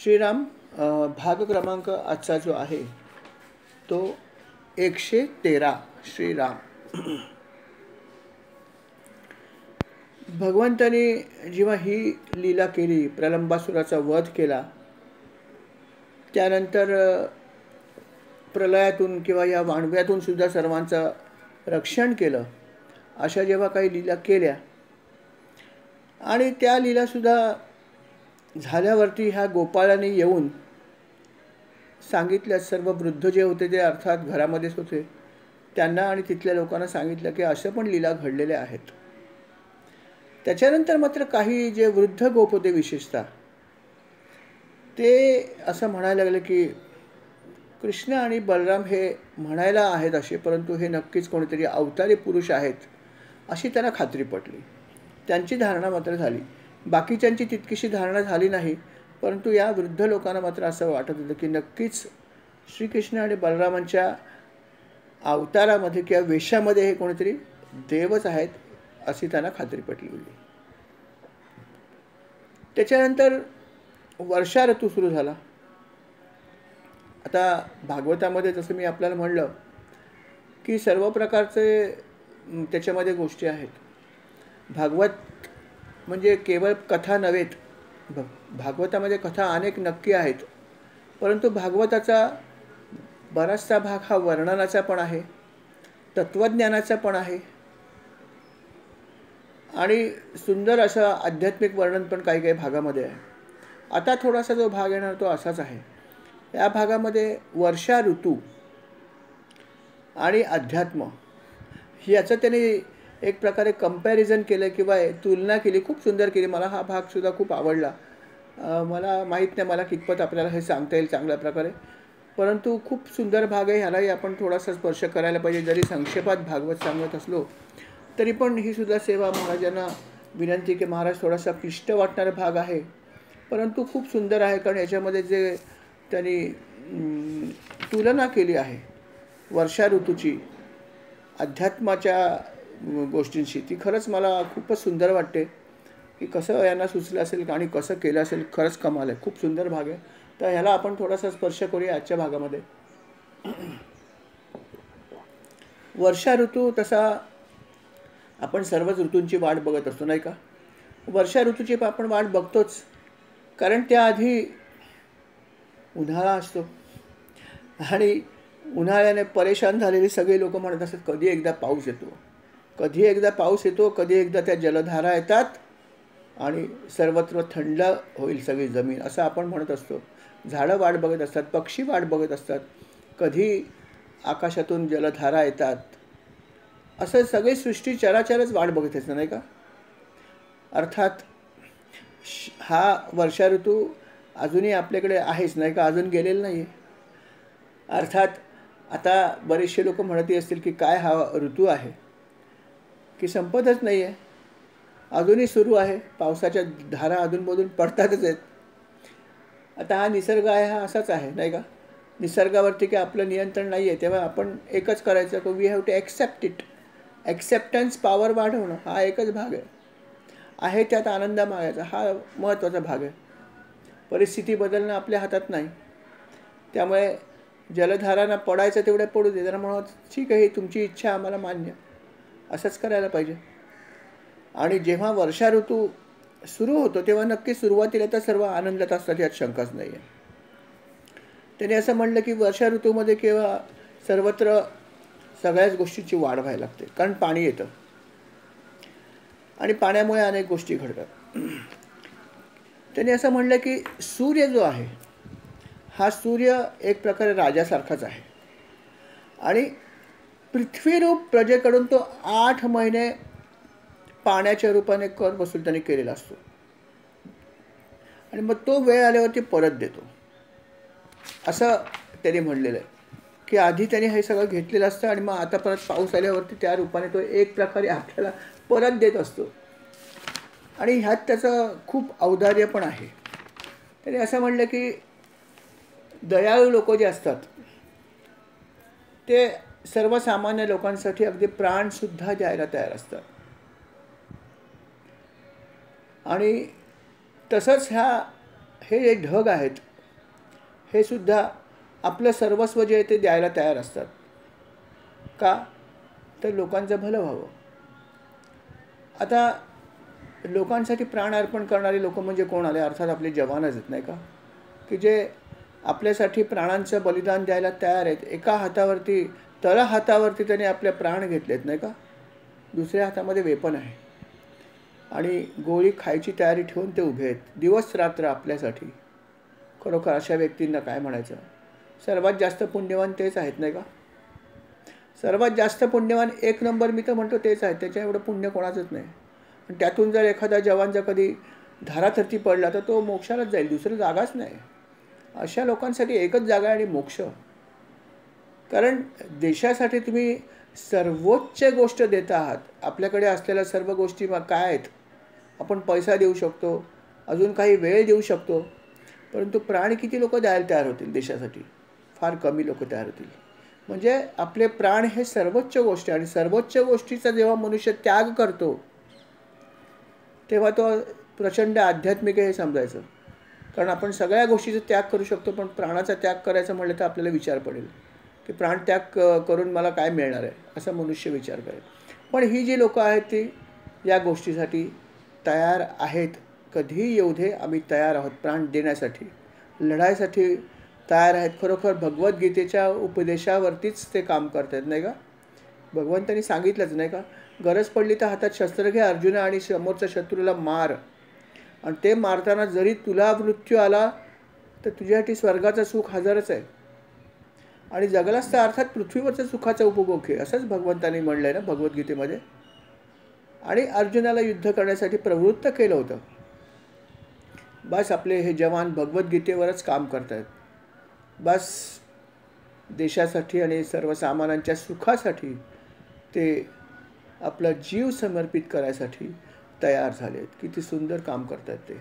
श्रीराम भाग क्रमांक आजचा जो आहे तो 113 श्रीराम. भगवंताने जेव्हा ही लीला केली, प्रलंबासुराचा वध केला, त्यानंतर प्रलयातून किंवा या वाणव्यातून सुद्धा सर्वांचं रक्षण केलं, अशा जेव्हा काही लीला केल्या आणि त्या लीलासुद्धा झाल्यावरती ह्या गोपाळाने येऊन सांगितलं, सर्व वृद्ध जे होते ते अर्थात घरामध्येच होते, त्यांना आणि तिथल्या लोकांना सांगितलं की अशा पण लीला घडलेल्या आहेत. त्याच्यानंतर मात्र काही जे वृद्ध गोप होते विशेषतः ते असं म्हणायला लागले की कृष्ण आणि बलराम हे म्हणायला आहेत असे, परंतु हे नक्कीच कोणीतरी अवतारी पुरुष आहेत अशी त्यांना खात्री पटली. त्यांची धारणा मात्र झाली. बाकीच्यांची तितकीशी धारणा झाली नाही, परंतु या वृद्ध लोकांना मात्र असं वाटत होतं की नक्कीच श्रीकृष्ण आणि बलरामांच्या अवतारामध्ये किंवा वेशामध्ये हे कोणीतरी देवच आहेत अशी त्यांना खात्री पटली होती. त्याच्यानंतर वर्षा ऋतू सुरू झाला. आता भागवतामध्ये जसं मी आपल्याला म्हणलं की सर्व प्रकारचे त्याच्यामध्ये गोष्टी आहेत. भागवत म्हणजे केवळ कथा नव्हेत. भागवतामध्ये कथा अनेक नक्की आहेत, परंतु भागवताचा बराचसा भाग हा वर्णनाचा पण आहे, तत्त्वज्ञानाचा पण आहे आणि सुंदर असं आध्यात्मिक वर्णन पण काही काही भागामध्ये आहे. आता थोडासा जो भाग येणार तो असाच आहे. या भागामध्ये वर्षा ऋतू आणि अध्यात्म याचं त्याने एक प्रकारे कंपॅरिझन केलं किंवा तुलना केली, खूप सुंदर केली. मला हा भागसुद्धा खूप आवडला. मला माहीत नाही मला कितपत आपल्याला हे सांगता येईल चांगल्या प्रकारे, परंतु खूप सुंदर भाग आहे. ह्यालाही आपण थोडासा स्पर्श करायला पाहिजे. जरी संक्षेपात भागवत सांगत असलो तरी पण ही सुद्धा सेवा महाराजांना विनंती की महाराज थोडासा क्लिष्ट वाटणारा भाग आहे, परंतु खूप सुंदर आहे. कारण याच्यामध्ये जे त्यांनी तुलना केली आहे वर्षा ऋतूची अध्यात्माच्या गोष्टींशी, ती खरंच मला खूपच सुंदर वाटते की कसं यांना सुचलं असेल आणि कसं केलं असेल. खरंच कमाल आहे, खूप सुंदर भाग आहे. तर ह्याला आपण थोडासा स्पर्श करूया आजच्या भागामध्ये. वर्षा ऋतू तसा आपण सर्वच ऋतूंची वाट बघत असतो नाही का. वर्षा ऋतूची आपण वाट बघतोच, कारण त्याआधी उन्हाळा असतो आणि उन्हाळ्याने परेशान झालेली सगळे लोक म्हणत असतात कधी एकदा पाऊस येतो, कधी एकदा पाऊस येतो, कधी एकदा त्या जलधारा येतात आणि सर्वत्र थंड होईल सगळी जमीन, असं आपण म्हणत असतो. झाडं वाट बघत असतात, पक्षी वाट बघत असतात, कधी आकाशातून जलधारा येतात, असं सगळी सृष्टी चराचरच वाट बघत असतं नाही का. अर्थात हा वर्षा ऋतू अजूनही आपल्याकडे आहेच नाही का, अजून गेलेलं नाही आहे. अर्थात आता बरेचसे लोक म्हणत असतील की काय हा ऋतू आहे की संपतच नाही आहे, अजूनही सुरू आहे, पावसाच्या धारा अधूनमधून पडतातच आहेत. आता हा निसर्ग आहे, हा असाच आहे नाही का. निसर्गावरती काही आपलं नियंत्रण नाही आहे, तेव्हा आपण एकच करायचं की we have to accept it. Acceptance power वाढवणं हा एकच भाग आहे त्यात आनंद मागायचा, हा महत्त्वाचा भाग आहे. परिस्थिती बदलणं आपल्या हातात नाही, त्यामुळे जलधारांना पडायचं तेवढं पडू दे. त्यांना म्हणत ठीक आहे, तुमची इच्छा आम्हाला मान्य, असंच करायला पाहिजे. आणि जेव्हा वर्षा ऋतू सुरू होतो तेव्हा नक्की सुरुवातीला तर सर्व आनंदात असतात, यात शंकाच नाही आहे. त्याने असं म्हणलं की वर्षा ऋतूमध्ये किंवा सर्वत्र सगळ्याच गोष्टीची वाढ व्हायला लागते, कारण पाणी येतं आणि पाण्यामुळे अनेक गोष्टी घडतात. त्याने असं म्हणलं की सूर्य जो आहे हा सूर्य एक प्रकारे राजासारखाच आहे आणि पृथ्वीरूप प्रजेकडून तो 8 महिने पाण्याच्या रूपाने कर वसूल त्याने केलेला असतो आणि मग तो वेळ आल्यावरती परत देतो, असं त्याने म्हणलेलं आहे. की आधी त्याने हे सगळं घेतलेलं असतं आणि मग आता परत पाऊस आल्यावरती त्या रूपाने तो एक प्रकारे आपल्याला परत देत असतो आणि ह्यात त्याचं खूप औदार्य पण आहे. त्याने असं म्हणलं की दयाळू लोक जे असतात ते सर्वसामान्य लोकांसाठी अगदी प्राणसुद्धा द्यायला तयार असतात आणि तसंच हे जे ढग आहेत हे सुद्धा आपलं सर्वस्व जे आहे ते द्यायला तयार असतात. का? तर लोकांचं भलं व्हावं. आता लोकांसाठी प्राण अर्पण करणारे लोक म्हणजे कोण आले? अर्थात आपले जवानच आहेत, नाही का, की जे आपल्यासाठी प्राणांचं बलिदान द्यायला तयार आहेत. एका हातावरती, तळ हातावरती त्यांनी आपले प्राण घेतलेत, नाही का, दुसऱ्या हातामध्ये वेपन आहे आणि गोळी खायची तयारी ठेवून ते उभे आहेत दिवस रात्र आपल्यासाठी. खरोखर अशा व्यक्तींना काय म्हणायचं? सर्वात जास्त पुण्यवान तेच आहेत, नाही का. सर्वात जास्त पुण्यवान एक नंबर मी तर म्हणतो तेच आहेत. त्याच्या एवढं पुण्य कोणाचंच नाही. आणि त्यातून जर एखादा जवान जर कधी धाराथरती पडला तर तो मोक्षालाच जाईल, दुसरी जागाच नाही. अशा लोकांसाठी एकच जागा आहे आणि मोक्ष. कारण देशासाठी तुम्ही सर्वोच्च गोष्ट देत आहात. आपल्याकडे असलेल्या सर्व गोष्टी काय आहेत? आपण पैसा देऊ शकतो, अजून काही वेळ देऊ शकतो, परंतु प्राण किती लोक द्यायला तयार होतील देशासाठी? फार कमी लोक तयार होतील. म्हणजे आपले प्राण हे सर्वोच्च गोष्ट आहे आणि सर्वोच्च गोष्टीचा जेव्हा मनुष्य त्याग करतो तेव्हा तो प्रचंड आध्यात्मिक आहे हे समजायचं. कारण आपण सगळ्या गोष्टीचा त्याग करू शकतो, पण प्राणाचा त्याग करायचं म्हटलं तर आपल्याला विचार पडेल की प्राण त्याग करून मला काय मिळणार आहे, असा मनुष्य विचार करेल. पण ही जी लोकं आहेत ती या गोष्टीसाठी तयार आहेत. कधीही येऊ दे, आम्ही तयार आहोत प्राण देण्यासाठी, लढायसाठी तयार आहेत. खरोखर भगवद्गीतेच्या उपदेशावरतीच ते काम करत आहेत, नाही का. भगवंतांनी सांगितलंच, नाही का, गरज पडली तर हातात शस्त्र घे अर्जुना आणि समोरच्या शत्रूला मार. आणि ते मारताना जरी तुला मृत्यू आला तर तुझ्यासाठी स्वर्गाचं सुख हजरच आहे आणि जगलाच तर अर्थात पृथ्वीवरचं सुखाचा उपभोग आहे, असंच भगवंतांनी म्हणलं आहे ना भगवद्गीतेमध्ये. आणि अर्जुनाला युद्ध करण्यासाठी प्रवृत्त केलं होतं. बस आपले हे जवान भगवद्गीतेवरच काम करत आहेत. बस देशासाठी आणि सर्वसामान्यांच्या सुखासाठी ते आपला जीव समर्पित करायसाठी तयार झालेत. किती सुंदर काम करतात ते.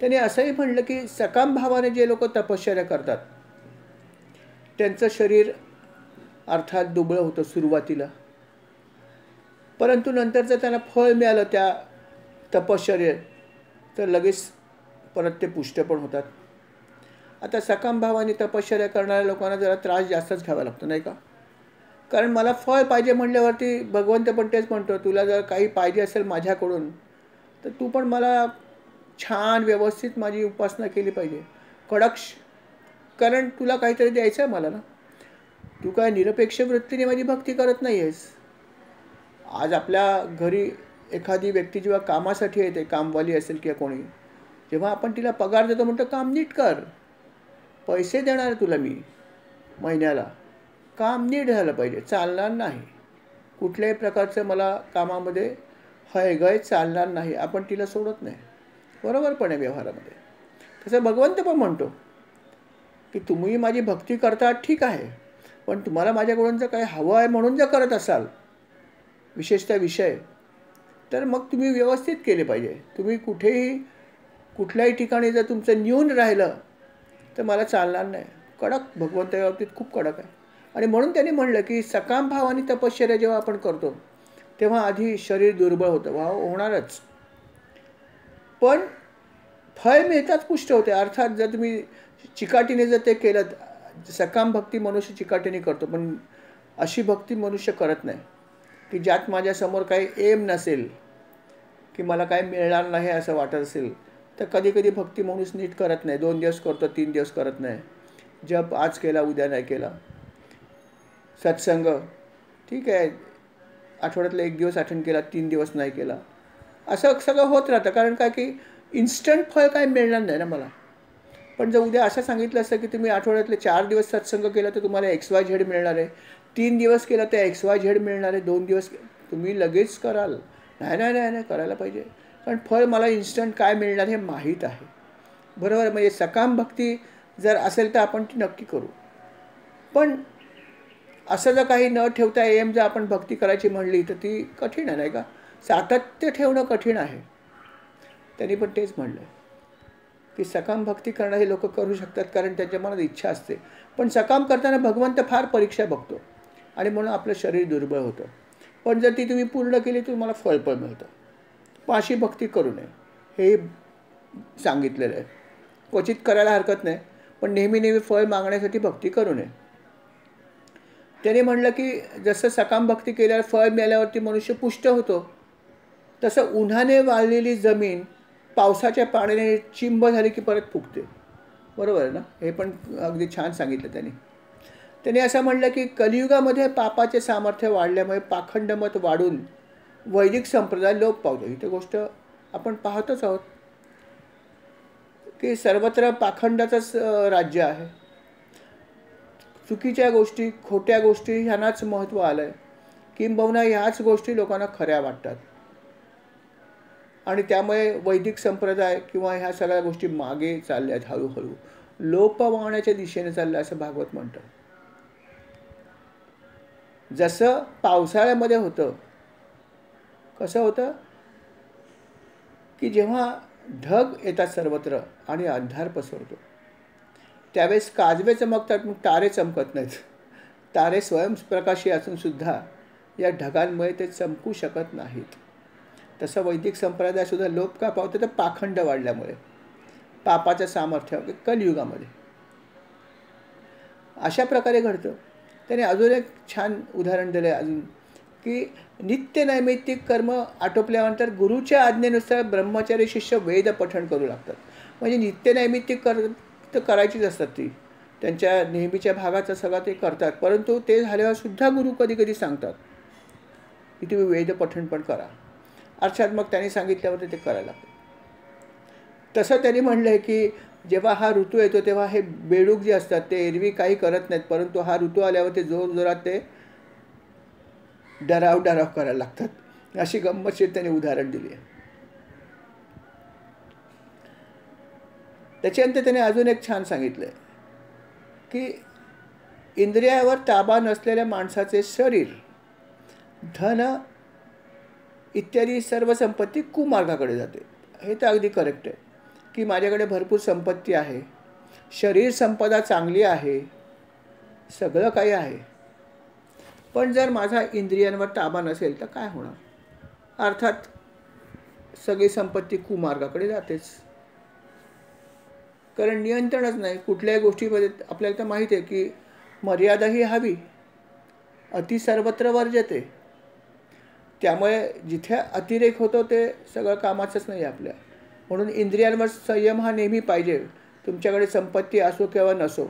त्याने असंही म्हणलं की सकाम भावाने जे लोक तपश्चर्या करतात त्यांचं शरीर अर्थात दुबळं होतं सुरुवातीला, परंतु नंतर जर त्यांना फळ मिळालं त्या तपश्चर्येत तर लगेच परत ते पुष्ट पण होतात. आता सकाम भावाने तपश्चर्या करणाऱ्या लोकांना जरा त्रास जास्तच घ्यावा लागतो, नाही का. कारण मला फळ पाहिजे म्हणल्यावरती भगवंत पण तेच म्हणतो, तुला जर काही पाहिजे असेल माझ्याकडून तर तू पण मला छान व्यवस्थित माझी उपासना केली पाहिजे, कडक. कारण तुला काहीतरी द्यायचं आहे मला ना. तू काय निरपेक्ष वृत्तीने माझी भक्ती करत नाही आहेस. आज आपल्या घरी एखादी व्यक्ती जेव्हा कामासाठी येते, कामवाली असेल किंवा कोणी, जेव्हा आपण तिला पगार देतो म्हणतो काम नीट कर, पैसे देणार तुला मी महिन्याला, काम नीट झालं पाहिजे, चालणार नाही, कुठल्याही प्रकारचं मला कामामध्ये हयगय चालणार नाही, आपण तिला सोडत नाही. बरोबर पण आहे व्यवहारामध्ये. तसं भगवंत पण म्हणतो की तुम्ही माझी भक्ती करता ठीक आहे, पण तुम्हाला माझ्याकडून जर काही हवं आहे म्हणून जर करत असाल विशेषतः विषय, तर मग तुम्ही व्यवस्थित केले पाहिजे. तुम्ही कुठल्याही ठिकाणी जर तुमचं न्यून राहिलं तर मला चालणार नाही. कडक भगवंताच्या बाबतीत खूप कडक आहे. आणि म्हणून त्यांनी म्हणलं की सकाम भावाने तपश्चर्या जेव्हा आपण करतो तेव्हा आधी शरीर दुर्बळ होतं, होणारच, पण फळ मिळताच पुष्ट होते. अर्थात जर तुम्ही चिकाटीने जर ते केलं, सकाम भक्ती मनुष्य चिकाटीने करतो, पण अशी भक्ती मनुष्य करत नाही की ज्यात माझ्यासमोर काही एम नसेल, की मला काय मिळणार नाही असं वाटत असेल तर कधी कधी भक्ती माणूस नीट करत नाही. 2 दिवस करतो, 3 दिवस करत नाही. जप आज केला उद्या नाही केला. सत्संग ठीक आहे, आठवड्यातला 1 दिवस अटेंड केला, 3 दिवस नाही केला, असं सगळं होत राहतं. कारण काय की इन्स्टंट फळ काय मिळणार नाही ना मला. पण जर उद्या असं सांगितलं असतं की तुम्ही आठवड्यातले 4 दिवस सत्संग केला तर तुम्हाला XYZ मिळणार आहे, 3 दिवस केला तर XYZ मिळणार आहे, 2 दिवस तुम्ही लगेच कराल. नाही नाही नाही नाही करायला पाहिजे, कारण फळ मला इन्स्टंट काय मिळणार हे माहीत आहे. बरोबर. म्हणजे सकाम भक्ती जर असेल तर आपण ती नक्की करू. पण असं जर काही न ठेवता एम जर आपण भक्ती करायची म्हणली तर ती कठीण आहे, नाही का. सातत्य ठेवणं कठीण आहे. त्यांनी पण तेच म्हणलं की सकाम भक्ती करणारे लोक करू शकतात कारण त्यांच्या मनात इच्छा असते, पण सकाम करताना भगवंत फार परीक्षा बघतो आणि म्हणून आपलं शरीर दुर्बळ होतं. पण जर ती तुम्ही पूर्ण केली तर तुम्हाला फळ पण मिळतं. पण अशी भक्ती करू नये हे सांगितलेलं आहे. क्वचित करायला हरकत नाही, पण नेहमी नेहमी फळ मागण्यासाठी भक्ती करू नये. त्याने म्हणलं की जसं सकाम भक्ती केल्यावर फळ मिळाल्यावरती मनुष्य पुष्ट होतो, तसं उन्हाने वाळलेली जमीन पावसाच्या पाण्याने चिंब झाली की परत फुगते. बरोबर आहे ना? हे पण अगदी छान सांगितलं त्यांनी. त्याने असं म्हणलं की कलियुगामध्ये पापाचे सामर्थ्य वाढल्यामुळे पाखंडमत वाढून वैदिक संप्रदाय लोप पावतो. ही तर गोष्ट आपण पाहतच आहोत की सर्वत्र पाखंडाचंच राज्य आहे. चुकीच्या गोष्टी, खोट्या गोष्टी ह्यांनाच महत्त्व आलं आहे. किंबहुना ह्याच गोष्टी लोकांना खऱ्या वाटतात आणि त्यामुळे वैदिक संप्रदाय किंवा ह्या सगळ्या गोष्टी मागे चालल्या आहेत, हळूहळू लोप पावण्याच्या दिशेने चालल्या असं भागवत म्हणतं. जसं पावसाळ्यामध्ये होतं, कसं होतं की जेव्हा ढग येतात सर्वत्र आणि अंधार पसरतो, त्यावेळेस काजवे चमकतात, मग तारे चमकत नाहीत. तारे स्वयंप्रकाशी असून सुद्धा या ढगांमुळे ते चमकू शकत नाहीत. तसं वैदिक संप्रदायसुद्धा लोप का पावतो? तर पाखंड वाढल्यामुळे, पापाचं सामर्थ्य कलियुगामध्ये अशा प्रकारे घडतं. त्याने अजून एक छान उदाहरण दिलं आहे अजून, की नित्य नैमित्तिक कर्म आटोपल्यानंतर गुरुच्या आज्ञेनुसार ब्रह्मचारी शिष्य वेद पठण करू लागतात. म्हणजे नित्य नैमित्तिक तर करायचीच असतात, ती त्यांच्या नेहमीच्या भागाचं सगळं ते करतात, परंतु ते झाल्यावर सुद्धा गुरु कधी कधी सांगतात की तुम्ही वेद पठण पण करा. अर्थात मग त्यांनी सांगितल्यावर ते करायला लागतं. तसं त्यांनी म्हणलं आहे की जेव्हा हा ऋतू येतो तेव्हा हे बेडूक जे असतात ते एरवी काही करत नाहीत, परंतु हा ऋतू आल्यावर ते जोरजोरात ते डराव करायला लागतात. अशी गंमतशीर त्यांनी उदाहरण दिली आहे. त्याच्यानंतर त्याने अजून एक छान सांगितलं आहे की इंद्रियावर ताबा नसलेल्या माणसाचे शरीर, धन इत्यादी सर्व संपत्ती कुमार्गाकडे जाते. हे तर अगदी करेक्ट आहे की माझ्याकडे भरपूर संपत्ती आहे, शरीर संपदा चांगली आहे, सगळं काही आहे, पण जर माझा इंद्रियांवर ताबा नसेल तर काय होणार? अर्थात सगळी संपत्ती कुमार्गाकडे जातेच, कारण नियंत्रणच नाही कुठल्याही गोष्टीमध्ये. आपल्याला तर माहीत आहे की मर्यादा ही हवी, अति सर्वत्र वर्जते. त्यामुळे जिथे अतिरेक होतो ते सगळं कामाचंच नाही आपल्या. म्हणून इंद्रियांवर संयम हा नेहमी पाहिजे. तुमच्याकडे संपत्ती असो किंवा नसो,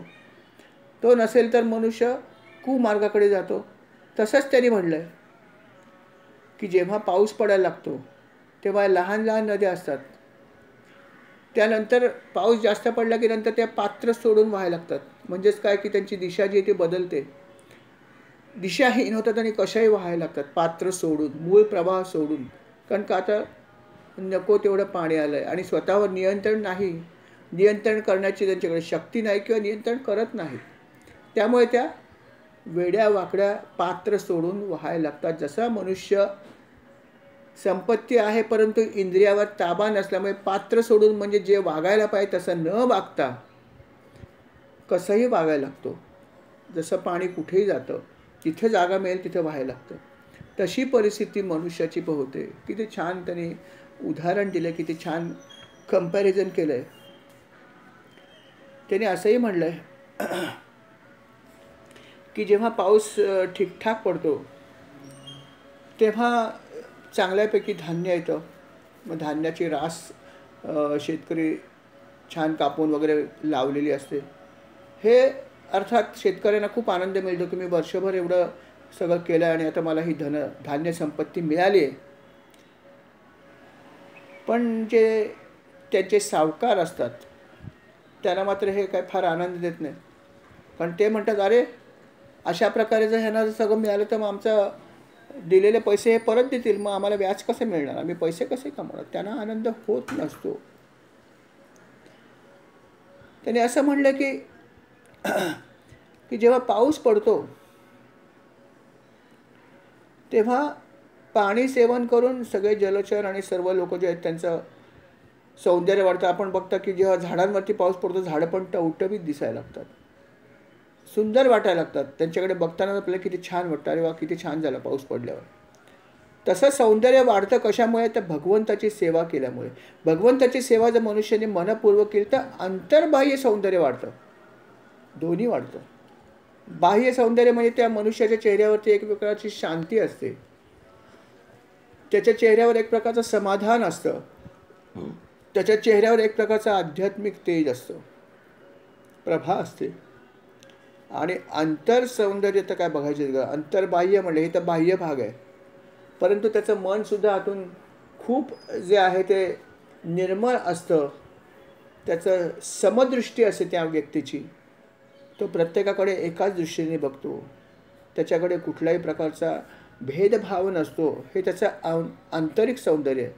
तो नसेल तर मनुष्य कुमार्गाकडे जातो. तसंच त्यांनी म्हणलं आहे की जेव्हा पाऊस पडायला लागतो तेव्हा लहान लहान नद्या असतात, त्यानंतर पाऊस जास्त पडला की नंतर त्या पात्र सोडून व्हायला लागतात. म्हणजेच काय की त्यांची दिशा जी ती बदलते, दिशाहीन होतात आणि कशाही व्हायला लागतात, पात्र सोडून, मूळ प्रवाह सोडून. कारण का आता नको तेवढं पाणी आलं आहे आणि स्वतःवर नियंत्रण नाही, नियंत्रण करण्याची त्यांच्याकडे शक्ती नाही किंवा नियंत्रण करत नाही, त्यामुळे त्या वेड्या वाकड्या पात्र सोडून व्हायला लागतात. जसा मनुष्य संपत्ती आहे परंतु इंद्रियावर ताबा नसल्यामुळे पात्र सोडून, म्हणजे जे वागायला पाहिजे तसं न वागता कसंही वागायला लागतो. जसं पाणी कुठेही जातं, जिथे जागा मिळेल तिथे व्हायला लागतं, तशी परिस्थिती मनुष्याची होते. किती छान त्यांनी उदाहरण दिलं, किती छान कंपॅरिझन केलं आहे. त्याने असंही म्हणलं आहे की जेव्हा पाऊस ठीकठाक पडतो तेव्हा चांगल्यापैकी धान्य येतं. मग धान्याची रास शेतकरी छान कापून वगैरे लावलेली असते. हे अर्थात शेतकऱ्यांना खूप आनंद मिळतो की मी वर्षभर एवढं सगळं केलं आणि आता मला ही धान्य संपत्ती मिळाली आहे. पण जे त्यांचे सावकार असतात त्यांना मात्र हे काय फार आनंद देत नाही, कारण ते म्हणतात अरे अशा प्रकारे जर ह्यांना सगळं मिळालं तर मग आमचं दिलेले पैसे हे परत देतील, मग आम्हाला व्याज कसे मिळणार, आम्ही पैसे कसे कमवणार. त्यांना आनंद होत नसतो. त्याने असं म्हणलं की जेव्हा पाऊस पडतो तेव्हा पाणी सेवन करून सगळे जलचर आणि सर्व लोक जे आहेत त्यांचं सौंदर्य वाढतं. आपण बघता की जेव्हा झाडांवरती पाऊस पडतो झाडं पण टवटवीत दिसायला लागतात, सुंदर वाटायला लागतात. त्यांच्याकडे बघताना आपल्याला किती छान वाटतं, अरे वा किती छान झालं पाऊस पडल्यावर. तसं सौंदर्य वाढतं कशामुळे? तर भगवंताची सेवा केल्यामुळे. भगवंताची सेवा जर मनुष्याने मनपूर्वक केली तर अंतर्बाह्य सौंदर्य वाढतं, दोन्ही वाढतं. बाह्य सौंदर्य म्हणजे त्या मनुष्याच्या चेहऱ्यावरती एक प्रकारची शांती असते, त्याच्या चेहऱ्यावर एक प्रकारचं समाधान असतं, त्याच्या चेहऱ्यावर एक प्रकारचं आध्यात्मिक तेज असतं, प्रभा असते. आणि अंतर सौंदर्य तर काय बघायचे का? अंतर्बाह्य म्हणले हे तर बाह्य भाग आहे, परंतु त्याचं मन सुद्धा आतून खूप जे आहे ते निर्मळ असतं, त्याचं समदृष्टी असते त्या व्यक्तीची. तो प्रत्येकाकडे एकाच दृष्टीने बघतो, त्याच्याकडे कुठल्याही प्रकारचा भेदभाव नसतो. हे त्याचं आंतरिक सौंदर्य आहे.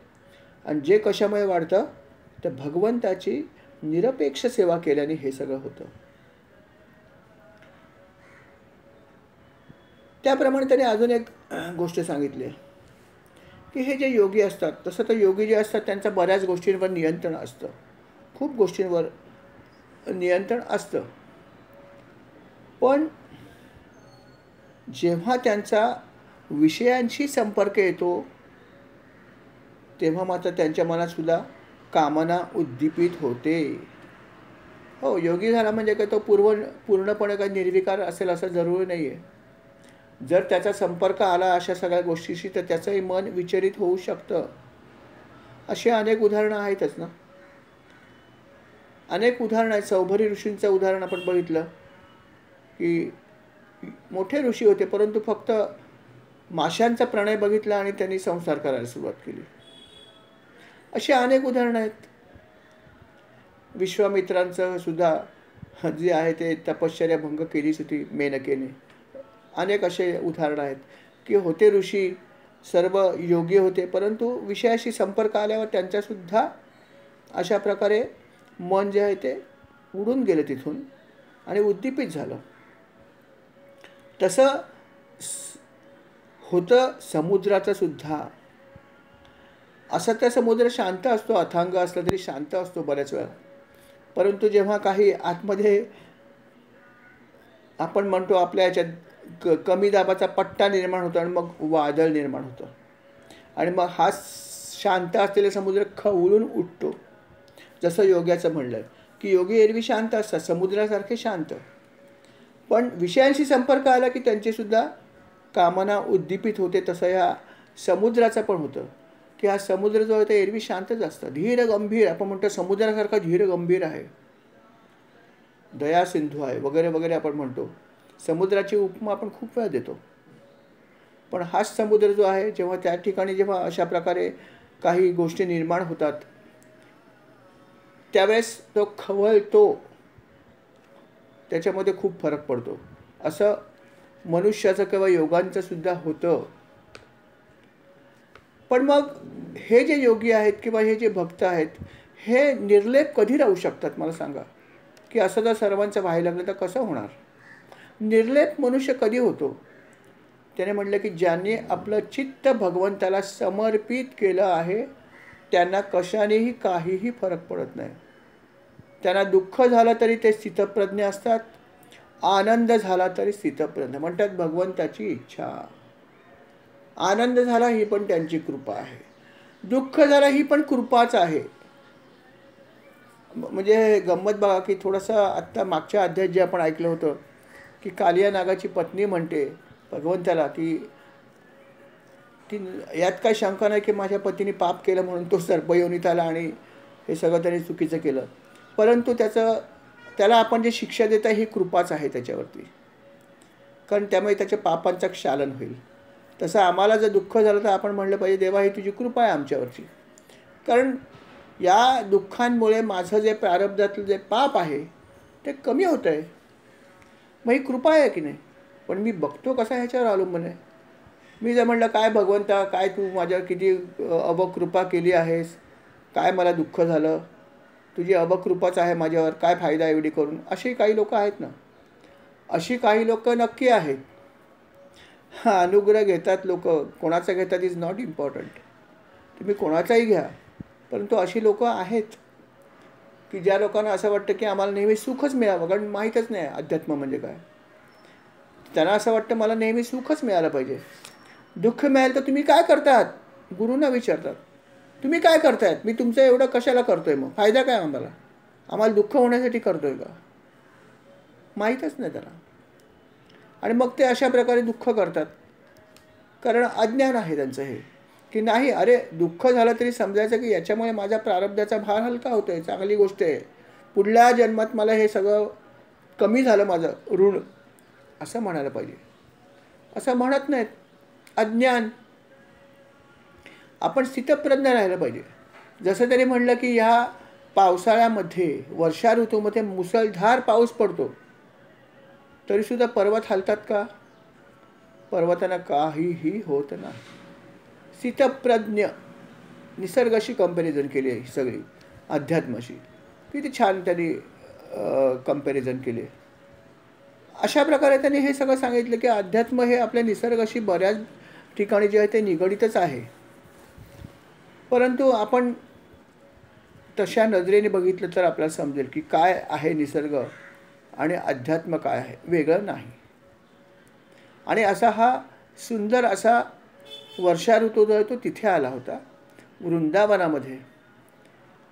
आणि जे कशामुळे वाढतं? तर भगवंताची निरपेक्ष सेवा केल्याने हे सगळं होतं. त्याप्रमाणे त्याने अजून एक गोष्ट सांगितली की हे जे योगी असतात, तसं तर योगी जे असतात त्यांचं बऱ्याच गोष्टींवर नियंत्रण असतं, खूप गोष्टींवर नियंत्रण असतं. पण जेव्हा त्यांचा विषयांशी संपर्क येतो तेव्हा मात्र त्यांच्या मनात सुद्धा कामना उद्दीपित होते. हो, योगी झाला म्हणजे काय तो पूर्णपणे काही निर्विकार असेल असं जरुरी नाही आहे. जर त्याचा संपर्क आला अशा सगळ्या गोष्टीशी तर त्याचंही मन विचलित होऊ शकतं. अशी अनेक उदाहरणं आहेतच ना. अनेक उदाहरणं आहेत. सौभरी ऋषींचं उदाहरण आपण बघितलं की मोठे ऋषी होते, परंतु फक्त माशांचा प्रणय बघितला आणि त्यांनी संसार करायला सुरुवात केली. अशी अनेक उदाहरणं आहेत. विश्वामित्रांचं सुद्धा जे आहे ते तपश्चर्या भंग केलीच होती मेनकेने. अनेक असे उदाहरणं आहेत की होते ऋषी, सर्व योगी होते, परंतु विषयाशी संपर्क आल्यावर त्यांच्यासुद्धा अशा प्रकारे मन जे आहे ते उडून गेलं तिथून आणि उद्दीपित झालं. तसं होतं समुद्राचं सुद्धा. असा त्या समुद्र शांत असतो, अथांग असला तरी शांत असतो बऱ्याच वेळा, परंतु जेव्हा काही आतमध्ये आपण म्हणतो आपल्या याच्यात कमी दाबाचा पट्टा निर्माण होतो आणि मग वादळ निर्माण होतं आणि मग हा शांत असलेला समुद्र खवळून उठतो. जसं योग्याचं म्हणलं की योगी एरवी शांत असतात, समुद्रासारखे शांत, पण विषयांशी संपर्क आला की त्यांची सुद्धा कामना उद्दीपित होते. तसं ह्या समुद्राचं पण होतं की हा समुद्र जो आहे तो एरवी शांतच असतं, धीर गंभीर. आपण म्हणतो समुद्रासारखा धीर गंभीर आहे, दया सिंधू आहे वगैरे वगैरे आपण म्हणतो. समुद्राची उपमा आपण खूप वेळा देतो, पण हाच समुद्र जो आहे जेव्हा त्या ठिकाणी जेव्हा अशा प्रकारे काही गोष्टी निर्माण होतात त्यावेळेस तो खवळतो, त्याच्यामध्ये खूप फरक पडतो. असं मनुष्याचं किंवा योगांचं सुद्धा होतं. पण मग हे जे योगी आहेत किंवा हे जे भक्त आहेत हे निर्लेप कधी राहू शकतात? मला सांगा की असं जर सर्वांचं व्हायला लागलं तर कसं होणार? निर्लेप मनुष्य कधी होतो? त्याने म्हटलं की ज्यांनी आपलं चित्त भगवंताला समर्पित केलं आहे त्यांना कशानेही काहीही फरक पडत नाही. त्यांना दुःख झालं तरी ते स्थितप्रज्ञ असतात, आनंद झाला तरी स्थितप्रज्ञ. म्हणतात भगवंताची इच्छा. आनंद झाला ही पण त्यांची कृपा आहे, दुःख झाला ही पण कृपाच आहे. म्हणजे गंमत बघा की थोडंसं आत्ता मागच्या अध्यायात जे आपण ऐकलं होतं की कालिया नागाची पत्नी म्हणते भगवंताला की यात काय शंका नाही की माझ्या पतीने पाप केलं म्हणून तो सर्पयोनीत आला आणि हे सगळं त्याने चुकीचं केलं, परंतु त्याला आपण जे शिक्षा देता ही कृपाच आहे त्याच्यावरती, कारण त्यामुळे त्याच्या पापांचं क्षालन होईल. तसं आम्हाला जर दुःख झालं तर आपण म्हणलं पाहिजे देवा ही तुझी कृपा आहे आमच्यावरची, कारण या दुःखांमुळे माझं जे प्रारब्धातलं जे पाप आहे ते कमी होतं आहे. मग ही कृपा आहे की नाही? पण मी बघतो कसा ह्याच्यावर अवलंबून आहे. मी जर म्हणलं काय भगवंता काय तू माझ्यावर किती अवकृपा केली आहेस, काय मला दुःख झालं, तुझी अवकृपाच आहे माझ्यावर, काय फायदा एवढी करून, अशी काही लोक आहेत ना. अशी काही लोक नक्की आहेत. हा अनुग्रह घेतात लोक, कोणाचा घेतात इज नॉट इम्पॉर्टंट, तुम्ही कोणाचाही घ्या, परंतु अशी लोक आहेत की ज्या लोकांना असं वाटतं की आम्हाला नेहमी सुखच मिळावं, कारण माहीतच नाही अध्यात्म म्हणजे काय. त्यांना असं वाटतं मला नेहमी सुखच मिळालं पाहिजे. दुःख मिळालं तर तुम्ही काय करतात, गुरुंना विचारतात. तुम्ही काय करतायत, मी तुमचं एवढं कशाला करतोय, मग फायदा काय आम्हाला दुःख होण्यासाठी करतोय का, माहीतच नाही त्याला. आणि मग ते अशा प्रकारे दुःख करतात, कारण अज्ञान आहे त्यांचं हे, की नाही अरे दुःख झालं तरी समजायचं की याच्यामुळे माझ्या प्रारब्धाचा भार हलका होतोय, चांगली गोष्ट आहे, पुढल्या जन्मात मला हे सगळं कमी झालं माझं ऋण, असं म्हणायला पाहिजे. असं म्हणत नाहीत, अज्ञान. आपण स्थितप्रज्ञ राहायला पाहिजे. जसं तरी म्हणलं की ह्या पावसाळ्यामध्ये, वर्षा ऋतूमध्ये मुसळधार पाऊस पडतो, तरीसुद्धा पर्वत हलतात का, पर्वतांना काहीही होत नाही. स्थितप्रज्ञ, निसर्गाशी कंपॅरिझन केली आहे सगळी, अध्यात्माशी किती छान त्यांनी कंपॅरिझन केले. अशा प्रकारे त्यांनी हे सगळं सांगितलं की अध्यात्म हे आपल्या निसर्गाशी बऱ्याच ठिकाणी जे आहे ते निगडीतच आहे. परंतु आपण तशा नजरेने बघितलं तर आपल्याला समजेल की काय आहे निसर्ग आणि अध्यात्म काय आहे, वेगळं नाही. आणि असा हा सुंदर असा वर्षा ऋतू जो आहे तो तिथे आला होता वृंदावनामध्ये.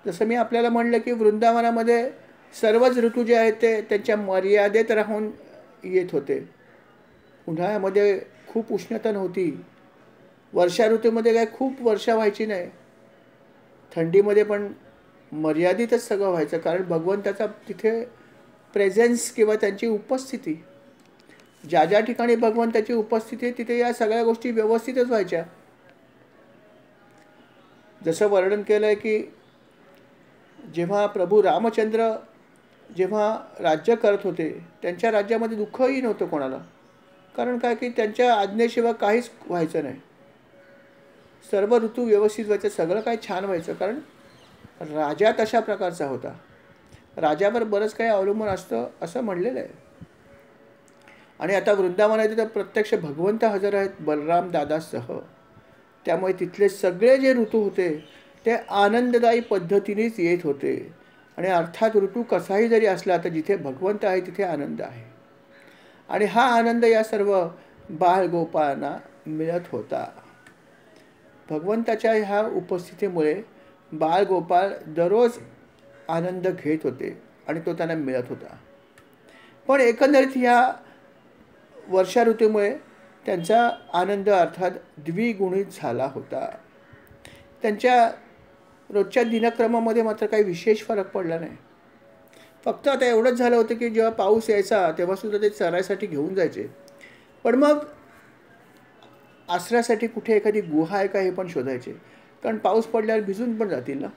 जसं मी आपल्याला म्हणलं की वृंदावनामध्ये सर्वच ऋतू जे आहेत ते त्यांच्या मर्यादेत राहून येत होते. उन्हाळ्यामध्ये खूप उष्णता नव्हती, वर्षा ऋतूमध्ये काय खूप वर्षा व्हायची नाही, थंडीमध्ये पण मर्यादितच सगळं व्हायचं, कारण भगवंताचा तिथे प्रेझेन्स किंवा त्यांची उपस्थिती, ज्या ज्या ठिकाणी भगवंताची उपस्थिती आहे तिथे या सगळ्या गोष्टी व्यवस्थितच व्हायच्या. जसं वर्णन केलं आहे की जेव्हा प्रभू रामचंद्र जेव्हा राज्य करत होते, त्यांच्या राज्यामध्ये दुःखही नव्हतं कोणाला, कारण काय की त्यांच्या आज्ञेशिवाय काहीच व्हायचं नाही, सर्व ऋतू व्यवस्थित व्हायचं, सगळं काही छान व्हायचं, कारण राजा तशा प्रकारचा होता. राजावर बरंच काही अवलंबून असतं असं म्हणलेलं आहे. आणि आता वृंदावनात तर प्रत्यक्ष भगवंत हजर आहेत बलराम दादासह, त्यामुळे तिथले सगळे जे ऋतू होते ते आनंददायी पद्धतीनेच येत होते. आणि अर्थात ऋतू कसाही जरी असला तर जिथे भगवंत आहे तिथे आनंद आहे. आणि हा आनंद या सर्व बाळगोपाळांना मिळत होता. भगवंताच्या ह्या उपस्थितीमुळे बाळगोपाळ दररोज आनंद घेत होते आणि तो त्यांना मिळत होता. पण एकंदरीत ह्या वर्षा ऋतूमुळे त्यांचा आनंद अर्थात द्विगुणित झाला होता. त्यांच्या रोजच्या दिनक्रमामध्ये मात्र काही विशेष फरक पडला नाही. फक्त आता एवढंच झालं होतं की जेव्हा पाऊस यायचा तेव्हासुद्धा ते चरायसाठी घेऊन जायचे, पण मग आसऱ्यासाठी कुठे एखादी गुहा आहे का हे पण शोधायचे, कारण पाऊस पडल्यावर भिजून पण जातील ना.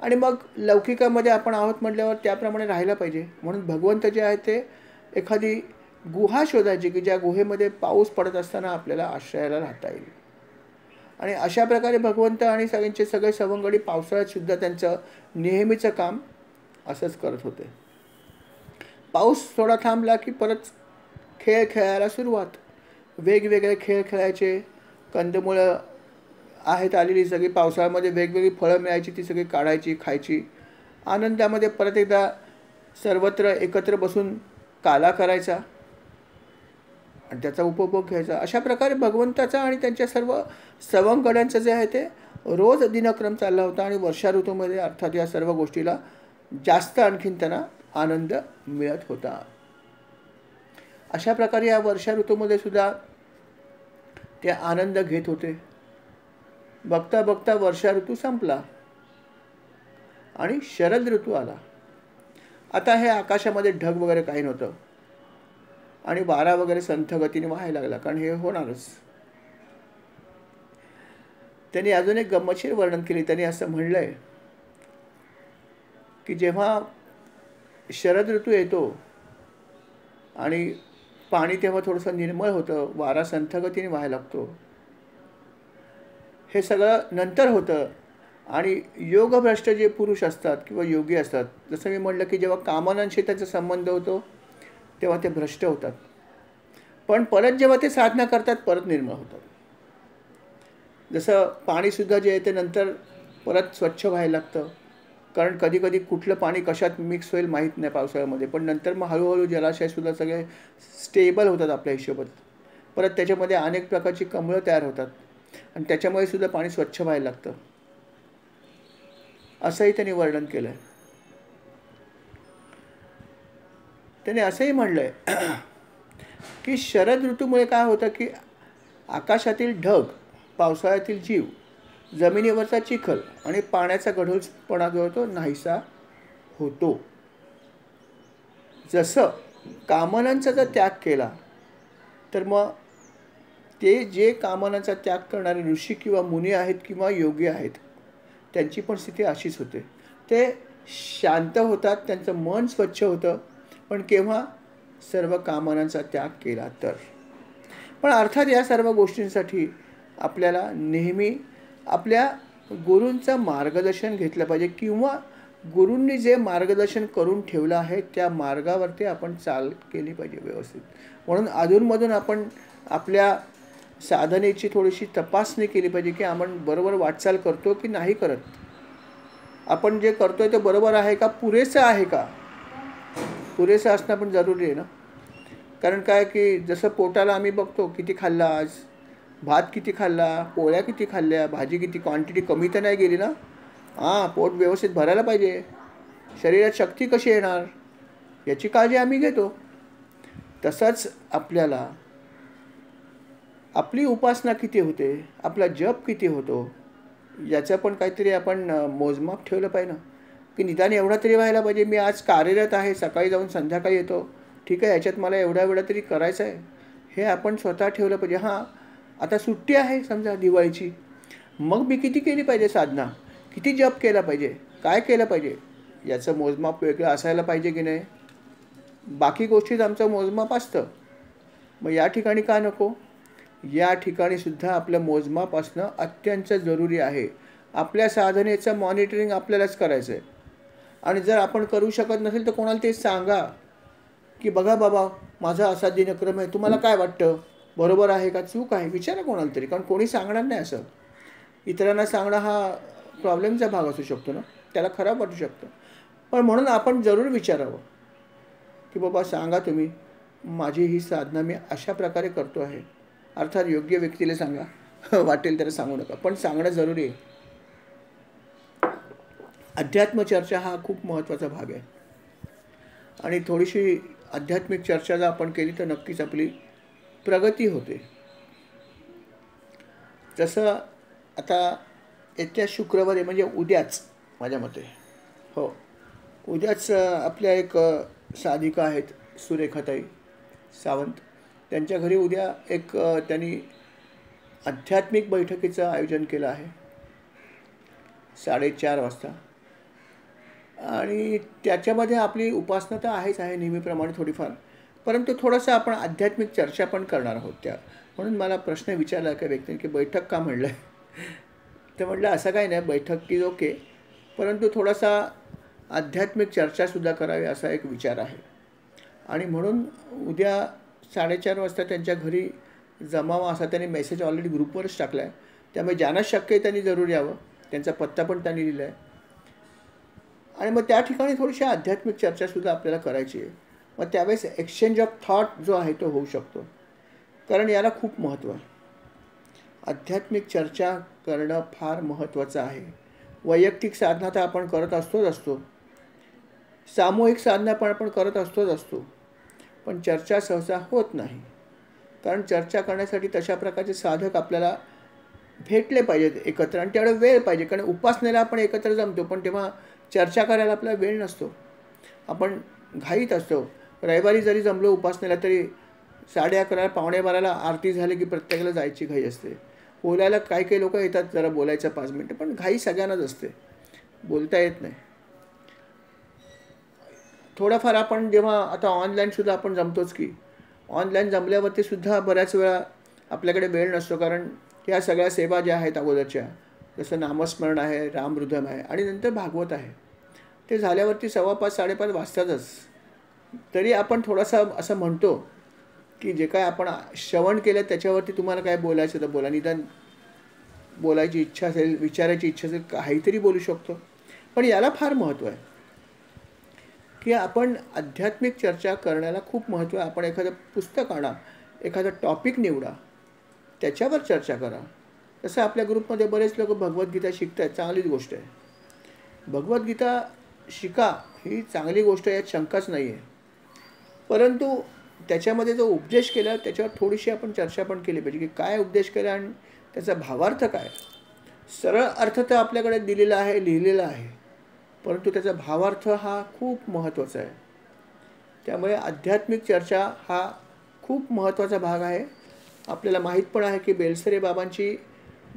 आणि मग लौकिकामध्ये आपण आहोत म्हटल्यावर त्याप्रमाणे राहायला पाहिजे, म्हणून भगवंत जे आहे ते एखादी गुहा शोधायची की ज्या गुहेमध्ये पाऊस पडत असताना आपल्याला आश्रयाला राहता येईल. आणि अशा प्रकारे भगवंत आणि सगळ्यांचे सगळे सवंगडी पावसाळ्यात सुद्धा त्यांचं नेहमीचं काम असंच करत होते. पाऊस थोडा थांबला की परत खेळ खेळायला सुरुवात, वेगवेगळे खेळ खेळायचे, कंदमुळं आहेत आलेली सगळी पावसाळ्यामध्ये वेगवेगळी फळं मिळायची, ती सगळी काढायची खायची, आनंदामध्ये परत एकदा सर्वत्र एकत्र बसून काला करायचा आणि त्याचा उपभोग घ्यायचा. अशा प्रकारे भगवंताचा आणि त्यांच्या सर्व सवंगड्यांचं जे आहे ते रोज दिनक्रम चालला होता. आणि वर्षा ऋतूमध्ये अर्थात या सर्व गोष्टीला जास्त आणखीन त्यांना आनंद मिळत होता. अशा प्रकारे या वर्षा ऋतूमध्ये सुद्धा ते आनंद घेत होते. बघता बघता वर्षा ऋतू संपला आणि शरद ऋतू आला. आता हे आकाशामध्ये ढग वगैरे काही नव्हतं आणि वारा वगैरे संथ गतीने वाहायला लागला, कारण हे होणारच. त्यांनी अजून एक गंमतशीर वर्णन केले. त्यांनी असं म्हणलंय की जेव्हा शरद ऋतू येतो आणि पाणी तेव्हा थोडंसं निर्मळ होतं, वारा संथ गतीने वाहायला लागतो, हे सगळं नंतर होतं. आणि योगभ्रष्ट जे पुरुष असतात किंवा योगी असतात, जसं मी म्हटलं की जेव्हा कामनांशी त्याचा संबंध होतो तेव्हा ते भ्रष्ट होतात, पण परत जेव्हा ते साधना करतात परत निर्मळ होतात. जसं पाणीसुद्धा जे आहे ते नंतर परत स्वच्छ व्हायला लागतं, कारण कधी कधी कुठलं पाणी कशात मिक्स होईल माहीत नाही पावसाळ्यामध्ये, पण नंतर मग हळूहळू जलाशयसुद्धा सगळे स्टेबल होतात आपल्या हिशोबात. परत त्याच्यामध्ये अनेक प्रकारची कमळं तयार होतात आणि त्याच्यामुळे सुद्धा पाणी स्वच्छ व्हायला लागतं, असंही त्यांनी वर्णन केलं आहे. त्याने असंही म्हणलं आहे की शरद ऋतूमुळे काय होतं की आकाशातील ढग, पावसाळ्यातील जीव, जमिनीवरचा चिखल आणि पाण्याचा गढूळपणा जो होतो नाहीसा होतो. जसं कामनांचा जर त्याग केला तर मग ते जे कामनांचा त्याग करणारे ऋषी किंवा मुनी आहेत किंवा योगी आहेत त्यांची पण स्थिती अशीच होते. ते शांत होतात, त्यांचं मन स्वच्छ होतं, पण केव्हा? सर्व कामनांचा त्याग केला तर. पण अर्थात या सर्व गोष्टींसाठी आपल्याला नेहमी आपल्या गुरूंचं मार्गदर्शन घेतलं पाहिजे किंवा गुरूंनी जे मार्गदर्शन करून ठेवलं आहे त्या मार्गावरती आपण चाल केली पाहिजे व्यवस्थित. म्हणून अधूनमधून आपण आपल्या साधनेची थोडीशी तपासणी केली पाहिजे की आपण बरोबर वाटचाल करतो की नाही करत. आपण जे करतोय ते बरोबर आहे का, पुरेसं आहे का. पुरेसं असणं पण जरुरी आहे ना. कारण काय की जसं पोटाला आम्ही बघतो किती खाल्ला आज, भात किती खाल्ला, पोळ्या किती खाल्ल्या, भाजी किती, क्वांटिटी कमी तर नाही गेली ना. पोट व्यवस्थित भरायला पाहिजे, शरीरात शक्ती कशी येणार याची काळजी आम्ही घेतो. तसंच आपल्याला आपली उपासना किती होते, आपला जप किती होतो याचं पण काहीतरी आपण मोजमाप ठेवलं पाहिजे ना. की निदान एवढा तरी व्हायला पाहिजे, मी आज कार्यरत आहे, सकाळी जाऊन संध्याकाळी येतो, ठीक आहे, याच्यात मला एवढा वेळा तरी करायचं आहे, हे आपण स्वतः ठेवलं पाहिजे. आता सुट्टी आहे समजा दिवाळीची, मग मी किती केली पाहिजे साधना, किती जप केला पाहिजे, काय केलं पाहिजे, याचं मोजमाप वेगळं असायला पाहिजे की नाही. बाकी गोष्टीत आमचं मोजमाप असतं, मग या ठिकाणी का नको. या ठिकाणी सुद्धा आपलं मोजमाप असणं अत्यंत जरुरी आहे. आपल्या साधनेचं मॉनिटरिंग आपल्यालाच करायचं आहे. आणि जर आपण करू शकत नसेल तर कोणाला ते सांगा की बघा बाबा माझा असा दिनक्रम आहे, तुम्हाला काय वाटतं, बरोबर आहे का चूक आहे, विचारा कोणाला तरी. कारण कोणी सांगणार नाही. असं इतरांना सांगणं हा प्रॉब्लेमचा भाग असू शकतो ना, त्याला खराब वाटू शकतं. पण म्हणून आपण जरूर विचारावं की बाबा सांगा तुम्ही, माझी ही साधना मी अशा प्रकारे करतो आहे. अर्थात योग्य व्यक्तीला सांगा, वाटेल त्याला सांगू नका, पण सांगणं जरुरी आहे. अध्यात्म चर्चा हा खूप महत्त्वाचा भाग आहे. आणि थोडीशी आध्यात्मिक चर्चा जर आपण केली तर नक्कीच आपली प्रगती होते. जसं आता येत्या शुक्रवारी म्हणजे उद्याच माझ्या मते, हो उद्याच आपल्या एक साधिका आहेत सुरेखाताई सावंत, त्यांच्या घरी उद्या एक त्यांनी आध्यात्मिक बैठकीचं आयोजन केलं आहे 4:30 वाजता. आणि त्याच्यामध्ये आपली उपासना तर आहेच आहे नेहमीप्रमाणे थोडीफार, परंतु थोडंसं आपण आध्यात्मिक चर्चा पण करणार आहोत त्या. म्हणून मला प्रश्न विचारला एका व्यक्तीने की बैठक का म्हणलं आहे. तर म्हटलं असं काही नाही, बैठक की ओके, परंतु थोडासा आध्यात्मिक चर्चासुद्धा करावी असा एक विचार आहे. आणि म्हणून उद्या 4:30 वाजता त्यांच्या घरी जमावा असा त्यांनी मेसेज ऑलरेडी ग्रुपवरच टाकला आहे. त्यामुळे ज्यांना शक्य आहे त्यांनी जरूर यावं. त्यांचा पत्ता पण त्यांनी दिला आहे. आणि मग त्या ठिकाणी थोडीशी आध्यात्मिक चर्चासुद्धा आपल्याला करायची आहे. मग त्यावेळेस एक्सचेंज ऑफ थॉट जो आहे तो होऊ शकतो, कारण याला खूप महत्त्व आहे. आध्यात्मिक चर्चा करणं फार महत्त्वाचं आहे. वैयक्तिक साधना तर आपण करत असतो, सामूहिक साधना पण आपण करत असतो, पण चर्चा सहसा होत नाही. कारण चर्चा करण्यासाठी तशा प्रकारचे साधक आपल्याला भेटले पाहिजेत एकत्र, आणि तेवढा वेळ पाहिजे. कारण उपासनेला आपण एकत्र जमतो, पण तेव्हा चर्चा करायला आपल्याला वेळ नसतो, आपण घाईत असतो. रविवारी जरी जमलो उपासनेला तरी 11:30 11:45 आरती झाली की प्रत्येकाला जायची घाई असते. बोलायला काही लोक येतात जरा बोलायचं 5 मिनटं, पण घाई सगळ्यांनाच असते, बोलता येत नाही. थोडाफार आपण जेव्हा आता ऑनलाईनसुद्धा आपण जमतोच की, ऑनलाईन जमल्यावरती सुद्धा बऱ्याच वेळा आपल्याकडे वेळ नसतो. कारण ह्या सगळ्या सेवा ज्या आहेत अगोदरच्या, जसं नामस्मरण आहे, रामरुदम आहे आणि नंतर भागवत आहे, ते झाल्यावरती 5:15 5:30 वाजतातच. तरी आपण थोडासा असं म्हणतो की जे काय आपण श्रवण केलं त्याच्यावरती तुम्हाला काय बोलायचं तर बोला, निदान बोलायची इच्छा असेल, विचारायची इच्छा असेल, काहीतरी बोलू शकतो. पण याला फार महत्त्व आहे की आपण आध्यात्मिक चर्चा करण्याला खूप महत्त्व आहे. आपण एखादं पुस्तक आणा एखादा टॉपिक निवडा, त्याच्यावर चर्चा करा. तसं आपल्या ग्रुपमध्ये बरेच लोक भगवद्गीता शिकत आहेत, चांगलीच गोष्ट आहे. भगवद्गीता शिका, ही चांगली गोष्ट आहे, यात शंकाच नाही आहे. परंतु त्याच्यामध्ये जो उपदेश केला त्याच्यावर थोडीशी आपण चर्चा पण केली पाहिजे, की काय उपदेश केला आणि त्याचा भावार्थ काय. सरळ अर्थ तर आपल्याकडे दिलेला आहे, लिहिलेला आहे, परंतु त्याचा भावार्थ हा खूप महत्त्वाचा आहे. त्यामुळे आध्यात्मिक चर्चा हा खूप महत्त्वाचा भाग आहे. आपल्याला माहीत पण आहे की बेलसरे बाबांची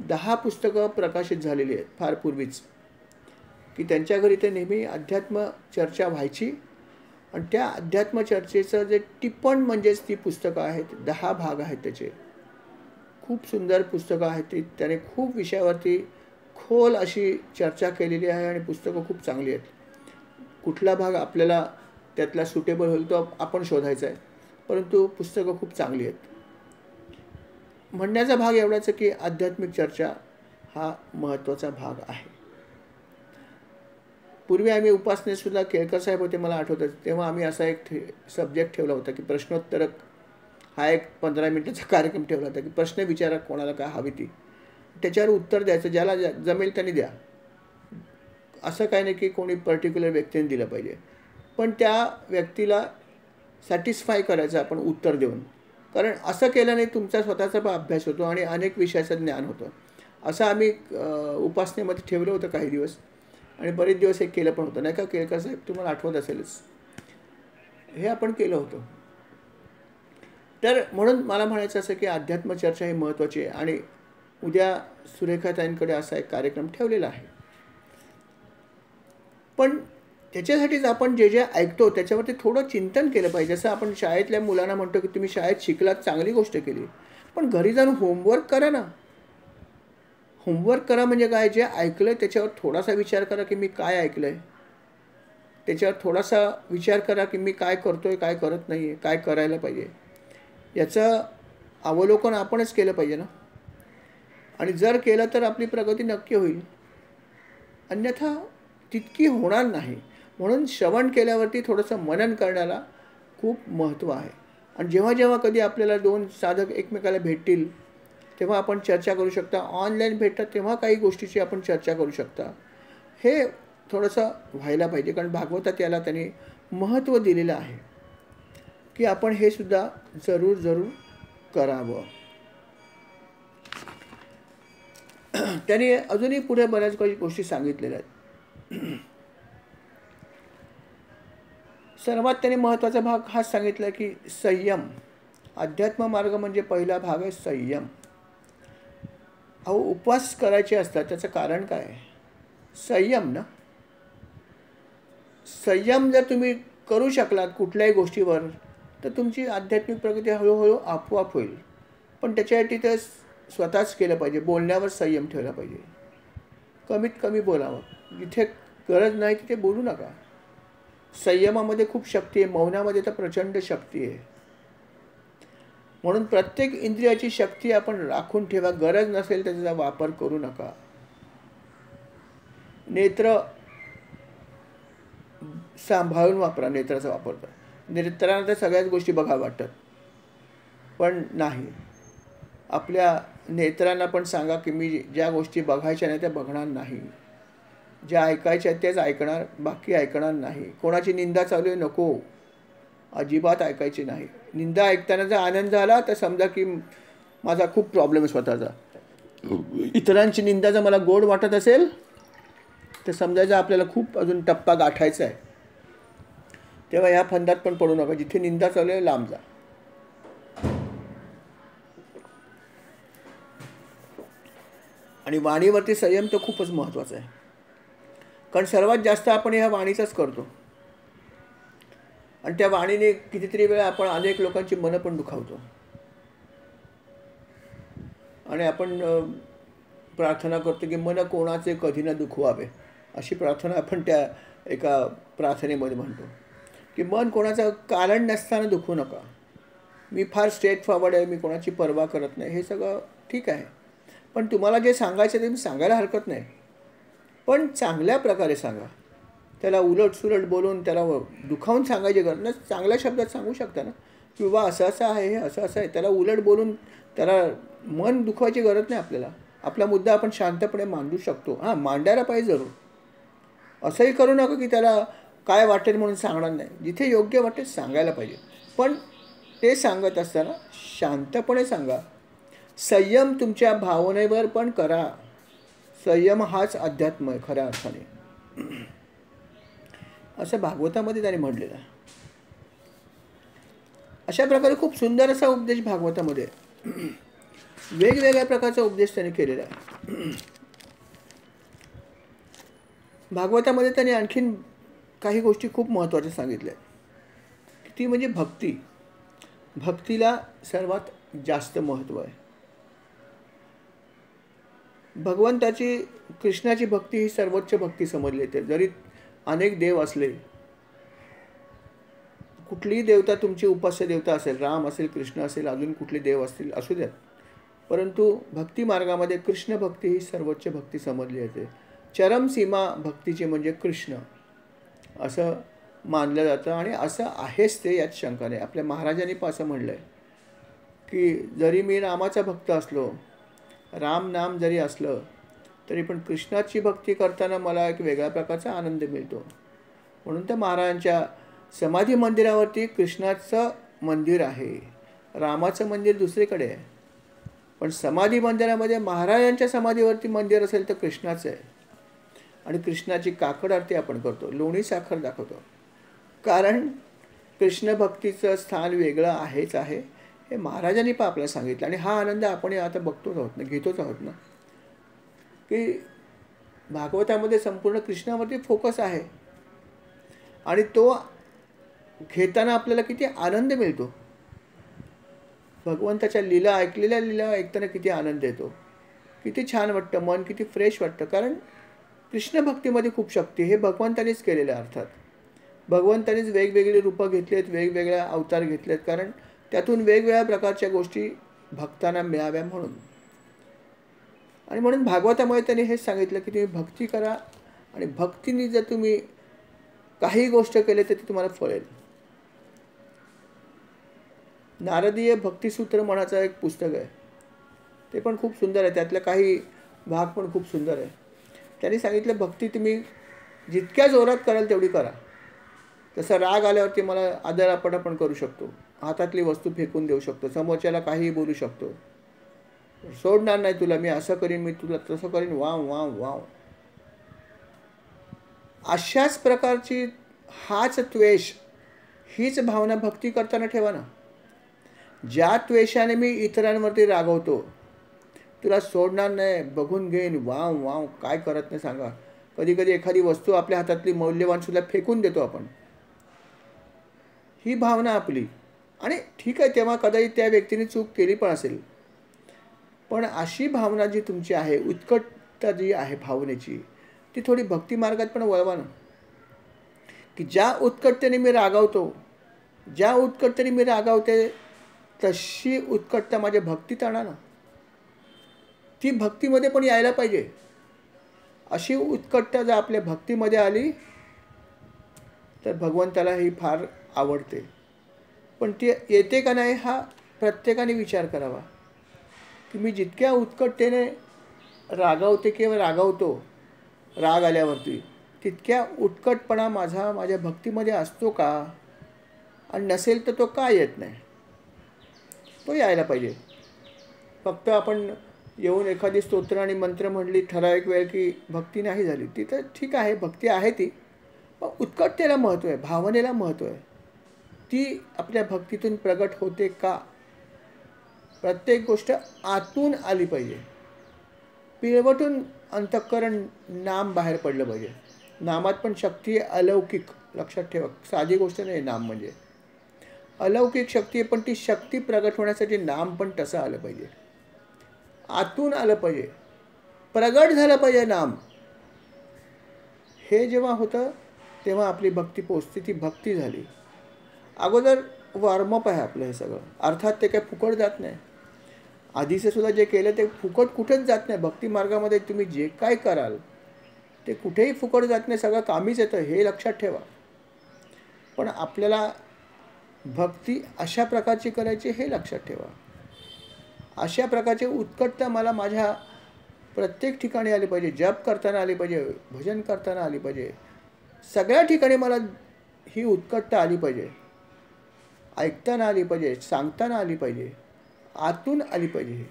10 पुस्तकं प्रकाशित झालेली आहेत फार पूर्वीच, की त्यांच्या घरी ते नेहमी अध्यात्म चर्चा व्हायची. आणि त्या अध्यात्म चर्चेचं जे टिप्पण म्हणजेच ती पुस्तकं आहेत, 10 भाग आहेत त्याचे. खूप सुंदर पुस्तकं आहेत ती. त्याने खूप विषयावरती खोल अशी चर्चा केलेली आहे आणि पुस्तकं खूप चांगली आहेत. कुठला भाग आपल्याला त्यातला सुटेबल होईल तो आपण शोधायचा आहे, परंतु पुस्तकं खूप चांगली आहेत. म्हणण्याचा भाग एवढाच की आध्यात्मिक चर्चा हा महत्त्वाचा भाग आहे. पूर्वी आम्ही उपासनेसुद्धा केळकर साहेब होते, मला आठवतं, तेव्हा आम्ही असा एक सब्जेक्ट ठेवला होता की प्रश्नोत्तरक हा एक 15 मिनिटाचा कार्यक्रम ठेवला होता, की प्रश्न विचारा कोणाला काय हवी ती, त्याच्यावर उत्तर द्यायचं, ज्याला जमेल त्यांनी द्या. असं काही नाही की कोणी पर्टिक्युलर व्यक्तीने दिलं पाहिजे, पण त्या व्यक्तीला सॅटिस्फाय करायचं आपण उत्तर देऊन. कारण असं केल्याने तुमचा स्वतःचा पण अभ्यास होतो आणि अनेक विषयाचं ज्ञान होतं. असं आम्ही उपासनेमध्ये ठेवलं होतं काही दिवस आणि बरेच दिवस हे केलं पण होतं, नाही का केळकर साहेब, तुम्हाला आठवत असेलच. हे आपण केलं होतं. तर म्हणून मला म्हणायचं असं की अध्यात्म चर्चा ही महत्त्वाची आहे. आणि उद्या सुरेखाताईंकडे असा एक कार्यक्रम ठेवलेला आहे. पण त्याच्यासाठीच आपण जे जे ऐकतो त्याच्यावरती थोडं चिंतन केलं पाहिजे. जसं आपण शाळेतल्या मुलांना म्हणतो की तुम्ही शाळेत शिकलात, चांगली गोष्ट केली, पण घरी जाऊन होमवर्क करा ना. होमवर्क करा म्हणजे काय, जे ऐकलं आहे त्याच्यावर थोडासा विचार करा की मी काय ऐकलं आहे, त्याच्यावर थोडासा विचार करा की मी काय करतो आहे, काय करत नाही आहे, काय करायला पाहिजे. याचं अवलोकन आपणच केलं पाहिजे ना. आणि जर केलं तर आपली प्रगती नक्की होईल, अन्यथा तितकी होणार नाही. म्हणून श्रवण केल्यावरती थोडंसं मनन करण्याला खूप महत्त्व आहे. आणि जेव्हा जेव्हा कधी आपल्याला 2 साधक एकमेकाला भेटतील तेव्हा आपण चर्चा करू शकता. ऑनलाईन भेटतात तेव्हा काही गोष्टीची आपण चर्चा करू शकता. हे थोडंसं व्हायला पाहिजे, कारण भागवतात याला त्यांनी महत्त्व दिलेलं आहे की आपण हे सुद्धा जरूर जरूर करावं. त्यांनी अजूनही पुढे बऱ्याच काही गोष्टी सांगितलेल्या आहेत. सर्वात त्याने महत्त्वाचा भाग हाच सांगितला की संयम. अध्यात्म मार्ग म्हणजे पहिला भाग आहे संयम. अहो, उपवास करायचे असतात, त्याचं कारण काय आहे? संयम ना. संयम जर तुम्ही करू शकलात कुठल्याही गोष्टीवर तर तुमची आध्यात्मिक प्रगती हळूहळू आपोआप होईल. पण त्याच्यासाठी ते स्वतःच केलं पाहिजे. बोलण्यावर संयम ठेवला पाहिजे. कमीत कमी बोलावं, जिथे गरज नाही तिथे बोलू नका. संयमामध्ये खूप शक्ती आहे, मौनामध्ये तर प्रचंड शक्ती आहे. म्हणून प्रत्येक इंद्रियाची शक्ती आपण राखून ठेवा. गरज नसेल त्याचा वापर करू नका. नेत्र सांभाळून वापरा. नेत्राचा वापर करा. नेत्रांना तर सगळ्याच गोष्टी बघा वाटतात, पण नाही. आपल्या नेत्रांना पण सांगा की मी ज्या गोष्टी बघायच्या नाही त्या बघणार नाही, ज्या ऐकायच्या तेच ऐकणार, बाकी ऐकणार नाही. कोणाची निंदा चालू आहे नको, अजिबात ऐकायची नाही. निंदा ऐकताना जर आनंद झाला तर समजा की माझा खूप प्रॉब्लेम आहे स्वतःचा. इतरांची निंदा जर मला गोड वाटत असेल तर समजायचं आपल्याला खूप अजून टप्पा गाठायचा आहे. तेव्हा ह्या फंदात पण पडू नका. जिथे निंदा चालू आहे लांब जा. आणि वाणीवरती संयम तर खूपच महत्त्वाचा आहे, कारण सर्वात जास्त आपण ह्या वाणीचाच करतो. आणि त्या वाणीने कितीतरी वेळा आपण अनेक लोकांची मनं पण दुखावतो. आणि आपण प्रार्थना करतो की मन कोणाचे कधी न दुखवावे, अशी प्रार्थना आपण त्या एका प्रार्थनेमध्ये म्हणतो की मन कोणाचं कारण नसताना दुखवू नका. मी फार स्ट्रेट फॉरवर्ड आहे, मी कोणाची पर्वा करत नाही, हे सगळं ठीक आहे. पण तुम्हाला जे सांगायचं ते मी सांगायला हरकत नाही, पण चांगल्या प्रकारे सांगा. त्याला उलट सुलट बोलून त्याला दुखावून सांगायची गरज नाही. चांगल्या शब्दात सांगू शकता ना. किंवा असं असं आहे, हे असं असं आहे, त्याला उलट बोलून त्याला मन दुखवायची गरज नाही आपल्याला. आपला मुद्दा आपण शांतपणे मांडू शकतो. हां, मांडायला पाहिजे जरूर. असंही करू नका की त्याला काय वाटेल म्हणून सांगणार नाही. जिथे योग्य वाटेल सांगायला पाहिजे. पण ते सांगत असताना शांतपणे सांगा. संयम तुमच्या भावनेवर पण करा. संयम हाच अध्यात्म आहे खऱ्या अर्थाने, असं भागवतामध्ये त्याने म्हटलेलं आहे. अशा प्रकारे खूप सुंदर असा उपदेश भागवतामध्ये वेगवेगळ्या प्रकारचा उपदेश त्याने केलेला आहे. भागवतामध्ये त्याने आणखीन काही गोष्टी खूप महत्त्वाच्या सांगितल्या. ती म्हणजे भक्ती. भक्तीला सर्वात जास्त महत्त्व आहे. भगवंताची, कृष्णाची भक्ती ही सर्वोच्च भक्ती समजली जाते. जरी अनेक देव असले, कुठलीही देवता तुमची उपास्य देवता असेल, राम असेल, कृष्ण असेल, अजून कुठले देव असतील असू द्यात, परंतु भक्ती मार्गामध्ये कृष्ण भक्ती ही सर्वोच्च भक्ती समजली जाते. चरम सीमा भक्तीची म्हणजे कृष्ण असं मानलं जातं. आणि असं आहेच ते, यात शंका नाही. आपल्या महाराजांनी पण असं म्हणलं आहे की जरी मी रामाचा भक्त असलो, राम नाम जरी असलं, तरी पण कृष्णाची भक्ती करताना मला एक वेगळ्या प्रकारचा आनंद मिळतो. म्हणून तर महाराजांच्या समाधी मंदिरावरती कृष्णाचं मंदिर आहे, रामाचं मंदिर दुसरीकडे आहे. पण समाधी मंदिरामध्ये महाराजांच्या समाधीवरती मंदिर असेल तर कृष्णाचं आहे. आणि कृष्णाची काकड आरती आपण करतो, लोणी साखर दाखवतो. कारण कृष्ण भक्तीचं स्थान वेगळं आहेच आहे, हे महाराजांनी पण आपल्याला सांगितलं. आणि हा आनंद आपण आता बघतोच आहोत ना, घेतोच आहोत ना, की भागवतामध्ये संपूर्ण कृष्णावरती फोकस आहे. आणि तो घेताना आपल्याला किती आनंद मिळतो. भगवंताच्या लीला, ऐकलेल्या लीला ऐकताना किती आनंद येतो, किती छान वाटतं, मन किती फ्रेश वाटतं. कारण कृष्ण भक्तीमध्ये खूप शक्ती, हे भगवंतानीच केलेलं आहे. अर्थात भगवंतानीच वेगवेगळी रूपं घेतलेत, वेगवेगळ्या अवतार घेतलेत, कारण त्यातून वेगवेगळ्या प्रकारच्या गोष्टी भक्तांना मिळाव्या म्हणून. आणि म्हणून भागवतामध्ये त्यांनी हेच सांगितलं की तुम्ही भक्ती करा, आणि भक्तीने जर तुम्ही काही गोष्ट केली तर ती तुम्हाला फळेल. नारदीय भक्तिसूत्र म्हणाचं एक पुस्तक आहे, ते पण खूप सुंदर आहे. त्यातले काही भाग पण खूप सुंदर आहे. त्यांनी सांगितलं भक्ती तुम्ही जितक्या जोरात कराल तेवढी करा. तसं राग आल्यावरती मला आदरापण पण करू शकतो, हातातली वस्तू फेकून देऊ शकतो, समोरच्याला काहीही बोलू शकतो, सोडणार नाही तुला, मी असं करीन, मी तुला तसं करीन, वाव वाव वाव. अशाच प्रकारची हाच त्वेष, हीच भावना भक्ती करताना ठेवा ना. ज्या त्वेषाने मी इतरांवरती रागवतो, तुला सोडणार नाही, बघून घेईन, वाव वाव, काय करत नाही सांगा. कधी कधी एखादी वस्तू आपल्या हातातली मौल्यवान सुद्धा फेकून देतो आपण, ही भावना आपली. आणि ठीक आहे, तेव्हा कदाचित त्या व्यक्तीने चूक केली पण असेल, पण अशी भावना जी तुमची आहे, उत्कटता जी आहे भावनेची, ती थोडी भक्ती मार्गात पण वळवा ना. की ज्या उत्कटतेने मी रागावतो, ज्या उत्कटतेने मी रागावते, तशी उत्कटता माझ्या भक्तीत आणा ना. ती भक्तीमध्ये पण यायला पाहिजे. अशी उत्कटता जर आपल्या भक्तीमध्ये आली तर भगवंताला ही फार आवडते. पण ती येते का नाही हा प्रत्येकाने विचार करावा. की मी जितक्या उत्कटतेने रागावते किंवा रागावतो, राग आल्यावरती, तितक्या उत्कटपणा माझ्या भक्तीमध्ये असतो का, आणि नसेल तर तो का येत नाही, तो यायला पाहिजे. फक्त आपण येऊन एखादी स्तोत्र आणि मंत्र म्हटली ठराविक वेळ की भक्ती नाही झाली, ती तर ठीक आहे, भक्ती आहे ती, पण उत्कटतेला महत्त्व आहे, भावनेला महत्त्व आहे. ती आपल्या भक्तीतून प्रगट होते का. प्रत्येक गोष्ट आतून आली पाहिजे, पिळवटून अंतःकरण नाम बाहेर पडलं पाहिजे. नामात पण शक्ती आहे, अलौकिक. लक्षात ठेवा, साधी गोष्ट नाही नाम म्हणजे, अलौकिक शक्ती आहे. पण ती शक्ती प्रगट होण्यासाठी नाम पण तसं आलं पाहिजे, आतून आलं पाहिजे, प्रगट झालं पाहिजे नाम. हे जेव्हा होतं तेव्हा आपली भक्ती पोचते, ती भक्ती झाली. अगोदर वॉर्मअप आहे आपलं हे सगळं. अर्थात ते काही फुकट जात नाही. आधीचं सुद्धा जे केलं ते फुकट कुठेच जात नाही. भक्ती मार्गामध्ये तुम्ही जे काय कराल ते कुठेही फुकट जात नाही, सगळं कामीच येतं, हे लक्षात ठेवा. पण आपल्याला भक्ती अशा प्रकारची करायची हे लक्षात ठेवा. अशा प्रकारची उत्कटता मला माझ्या प्रत्येक ठिकाणी आली पाहिजे. जप करताना आली पाहिजे, भजन करताना आली पाहिजे, सगळ्या ठिकाणी मला ही उत्कटता आली पाहिजे. ऐकताना आली पाहिजे, सांगताना आली पाहिजे, आतून आली पाहिजे.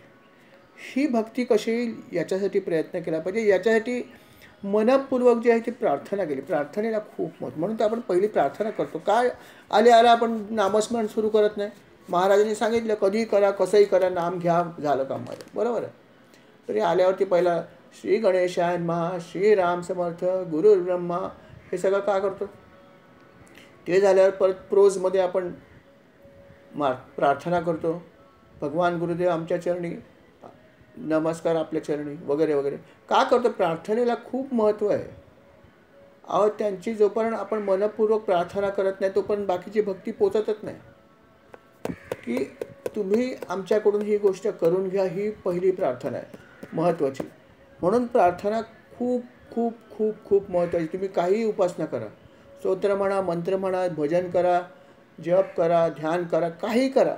ही भक्ती कशी येईल याच्यासाठी प्रयत्न केला पाहिजे. याच्यासाठी मनपूर्वक जी आहे ती प्रार्थना केली. प्रार्थनेला खूप महत्त्व. म्हणून तर आपण पहिली प्रार्थना करतो. काय आले आपण नामस्मरण सुरू करत नाही. महाराजांनी सांगितलं कधीही करा, कसंही करा, नाम घ्या, झालं काम माझं. बरोबर आहे. तरी आल्यावरती पहिला श्री गणेशाय नमः, श्री राम समर्थ, गुरुर्ब्रह्मा, हे सगळं का करतो. ते झाल्यावर परत प्रोजमध्ये आपण प्रार्थना करतो. भगवान गुरुदेव आमच्या चरणी, नमस्कार आपल्या चरणी, वगैरे वगैरे. का करतो. प्रार्थनेला खूप महत्त्व आहे. त्यांची जोपर्यंत आपण मनपूर्वक प्रार्थना करत नाही तोपर्यंत बाकीची भक्ती पोचतच नाही. की तुम्ही आमच्याकडून ही गोष्ट करून घ्या, ही पहिली प्रार्थना आहे महत्त्वाची. म्हणून प्रार्थना खूप खूप खूप खूप महत्त्वाची. तुम्ही काहीही उपासना करा, स्तोत्र म्हणा, मंत्र म्हणा, भजन करा, जप करा, ध्यान करा, काही करा,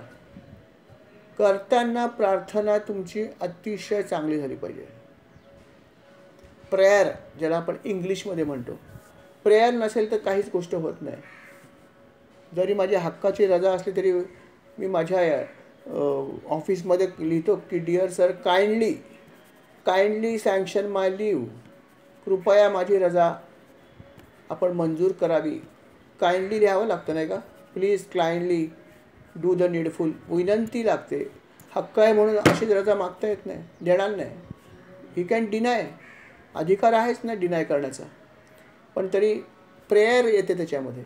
करताना प्रार्थना तुमची अतिशय चांगली झाली पाहिजे. प्रेयर ज्याला आपण इंग्लिशमध्ये म्हणतो, प्रेयर नसेल तर काहीच गोष्ट होत नाही. जरी माझ्या हक्काची रजा असली तरी मी माझ्या ऑफिसमध्ये लिहितो की डिअर सर, काइंडली सँक्शन माय लीव. कृपया माझी रजा आपण मंजूर करावी. काइंडली लिहावं लागतं नाही का. Please kindly do the needful. विनंती लागते. हक्क आहे म्हणून अशीच रजा मागता येत नाही, देणार नाही. He can deny. अधिकार आहेच ना डिनाय करण्याचा. पण तरी प्रेयर येते त्याच्यामध्ये.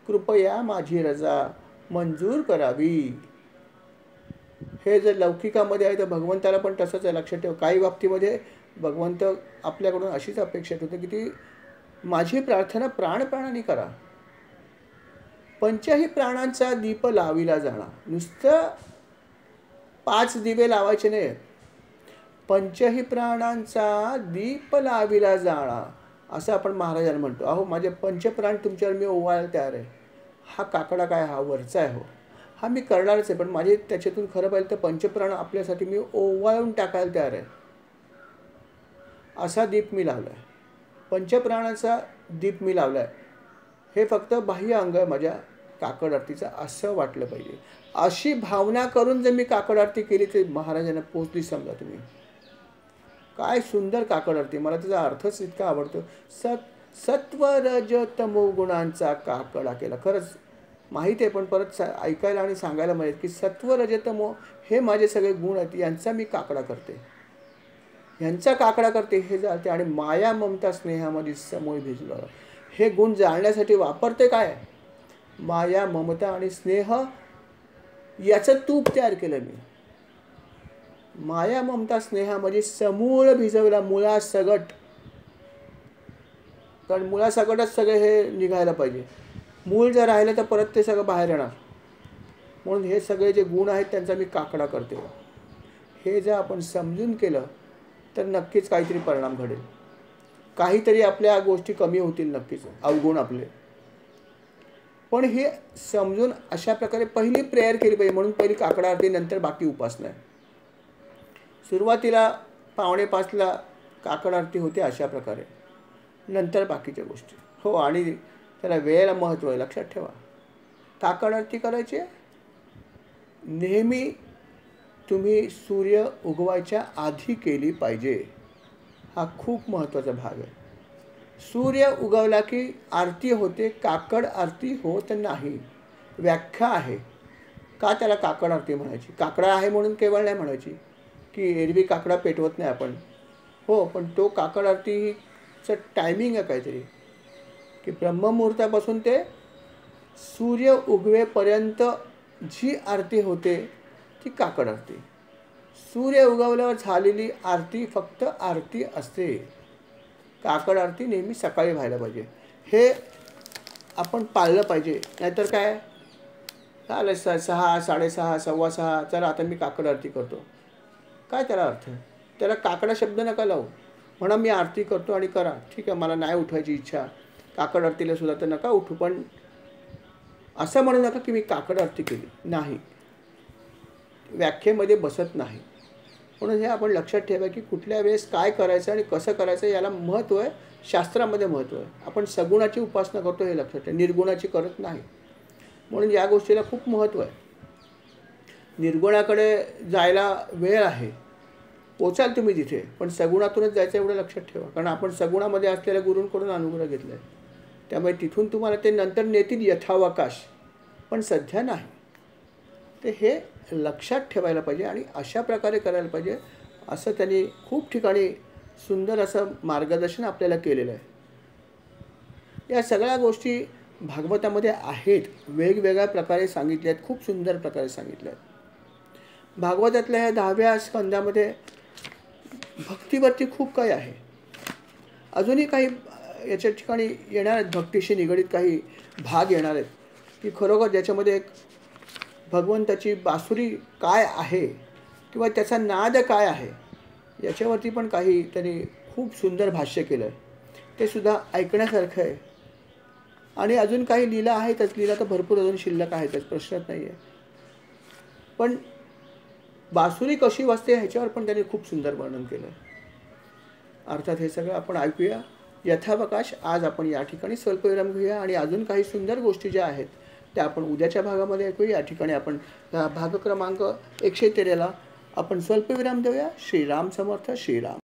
कृपया माझी रजा मंजूर करावी. हे जर लौकिकामध्ये आहे तर भगवंताला पण तसंच आहे. लक्षात ठेव. काही बाबतीमध्ये भगवंत आपल्याकडून अशीच अपेक्षा ठेवतो की ती माझी प्रार्थना प्राणप्राणाने करा. पंचही प्राणांचा दीप लाविला जाणार. नुसतं 5 दिवे लावायचे नाही. पंचही प्राणांचा दीप लाविला जाणार असं आपण महाराजांना म्हणतो. अहो माझे पंचप्राण तुमच्यावर मी ओवाळायला तयार आहे. हा काकडा काय, हा वरचा आहे. हो, हा मी करणारच आहे. पण माझे त्याच्यातून खरं पाहिलं तर पंचप्राण आपल्यासाठी मी ओवाळून टाकायला तयार आहे. असा दीप मी लावला आहे. पंचप्राणाचा दीप मी लावला आहे. हे फक्त बाह्य अंग आहे माझ्या काकड आरतीचं असं वाटलं पाहिजे. अशी भावना करून जर मी काकड आरती केली तर महाराजांना पोचली. समजा तुम्ही काय सुंदर काकड आरती. मला त्याचा अर्थच इतका आवडतो. सत्व रज तमो गुणांचा काकडा केला. खरंच माहीत आहे पण परत ऐकायला आणि सांगायला माहीत की सत्व रज तमो हे माझे सगळे गुण आहेत. यांचा मी काकडा करते, यांचा काकडा करते हे जाते. आणि माया ममता स्नेहामध्ये समोर भिजलं. हे गुण जाळण्यासाठी वापरते काय, माया ममता आणि स्नेह याचं तूप तयार केलं मी. माया ममता स्नेहामध्ये समूळ भिजवला. मुळासकट. कारण मुळासकटच सगळे हे निघायला पाहिजे. मूळ जर राहिलं तर परत ते सगळं बाहेर येणार. म्हणून हे सगळे जे गुण आहेत त्यांचा मी काकडा करते. हे जर आपण समजून केलं तर नक्कीच काहीतरी परिणाम घडेल. काहीतरी आपल्या गोष्टी कमी होतील नक्कीच, अवगुण आपले. पण हे समजून अशा प्रकारे पहिली प्रेयर केली पाहिजे. म्हणून पहिली काकडा आरती, नंतर बाकी उपासना आहे. सुरुवातीला 4:45ला काकड आरती होते अशा प्रकारे, नंतर बाकीच्या गोष्टी. हो, आणि त्याला वेळेला महत्त्व आहे. लक्षात ठेवा. काकड आरती करायची नेहमी तुम्ही सूर्य उगवायच्या आधी केली पाहिजे. हा खूप महत्त्वाचा भाग आहे. सूर्य उगवला की आरती होते, काकड आरती होत नाही. व्याख्या आहे का त्याला काकड आरती म्हणायची. काकडा आहे म्हणून केवळ नाही म्हणायची की एरवी काकडा पेटवत नाही आपण. हो, पण तो काकड आरतीचं टायमिंग आहे काहीतरी की ब्रह्ममुहूर्तापासून ते सूर्य उगवेपर्यंत जी आरती होते ती काकड आरती. सूर्य उगवल्यावर झालेली आरती फक्त आरती असते. काकड आरती नेहमी सकाळी व्हायला पाहिजे. हे आपण पाळलं पाहिजे. नाहीतर काय झालं 6, 6:30, 6:15, चला आता मी काकड आरती करतो. काय त्याला अर्थ. त्याला काकडा शब्द नका लावू. म्हणा मी आरती करतो आणि करा. ठीक आहे, मला नाही उठवायची इच्छा काकड आरतीला सुद्धा तर नका उठू. पण असं म्हणू नका की मी काकड आरती केली, नाही, व्याख्येमध्ये बसत नाही. म्हणून हे आपण लक्षात ठेवा की कुठल्या वेळेस काय करायचं आणि कसं करायचं याला महत्त्व आहे, शास्त्रामध्ये महत्त्व आहे. आपण सगुणाची उपासना करतो हे लक्षात ठेवा, निर्गुणाची करत नाही. म्हणून या गोष्टीला खूप महत्त्व आहे. निर्गुणाकडे जायला वेळ आहे, पोचाल तुम्ही तिथे, पण सगुणातूनच जायचं एवढं लक्षात ठेवा. कारण आपण सगुणामध्ये असलेल्या गुरूंकडून अनुग्रह घेतला आहे, त्यामुळे तिथून तुम्हाला ते नंतर नेतील यथावकाश, पण सध्या नाही. ते हे लक्षात ठेवायला पाहिजे आणि अशा प्रकारे करायला पाहिजे. असं त्यांनी खूप ठिकाणी सुंदर असं मार्गदर्शन आपल्याला केलेलं आहे. या सगळ्या गोष्टी भागवतामध्ये आहेत, वेगवेगळ्या प्रकारे सांगितल्या आहेत, खूप सुंदर प्रकारे सांगितल्या आहेत. भागवतातल्या ह्या 10व्या स्कंदामध्ये भक्तीवरती खूप काही आहे. अजूनही काही याच्या ठिकाणी येणार आहेत, भक्तीशी निगडीत काही भाग येणार आहेत की खरोखर ज्याच्यामध्ये एक भगवंताची बासुरी काय आहे किंवा त्याचा नाद काय आहे याच्यावरती पण काही त्यांनी खूप सुंदर भाष्य केलं आहे. ते सुद्धा ऐकण्यासारखं आहे. आणि अजून काही लीला आहेतच, लीला तर भरपूर अजून शिल्लक आहेतच, प्रश्नच नाही आहे. पण बासुरी कशी वाजते ह्याच्यावर पण त्यांनी खूप सुंदर वर्णन केलं आहे. अर्थात हे सगळं आपण ऐकूया यथावकाश. आज आपण या ठिकाणी स्वल्पविराम घेऊया आणि अजून काही सुंदर गोष्टी ज्या आहेत त्या आपण उद्याच्या भागामध्ये ऐकूया. या ठिकाणी आपण भाग क्रमांक 113ला आपण स्वल्पविराम देऊया. श्रीराम समर्थ. श्रीराम.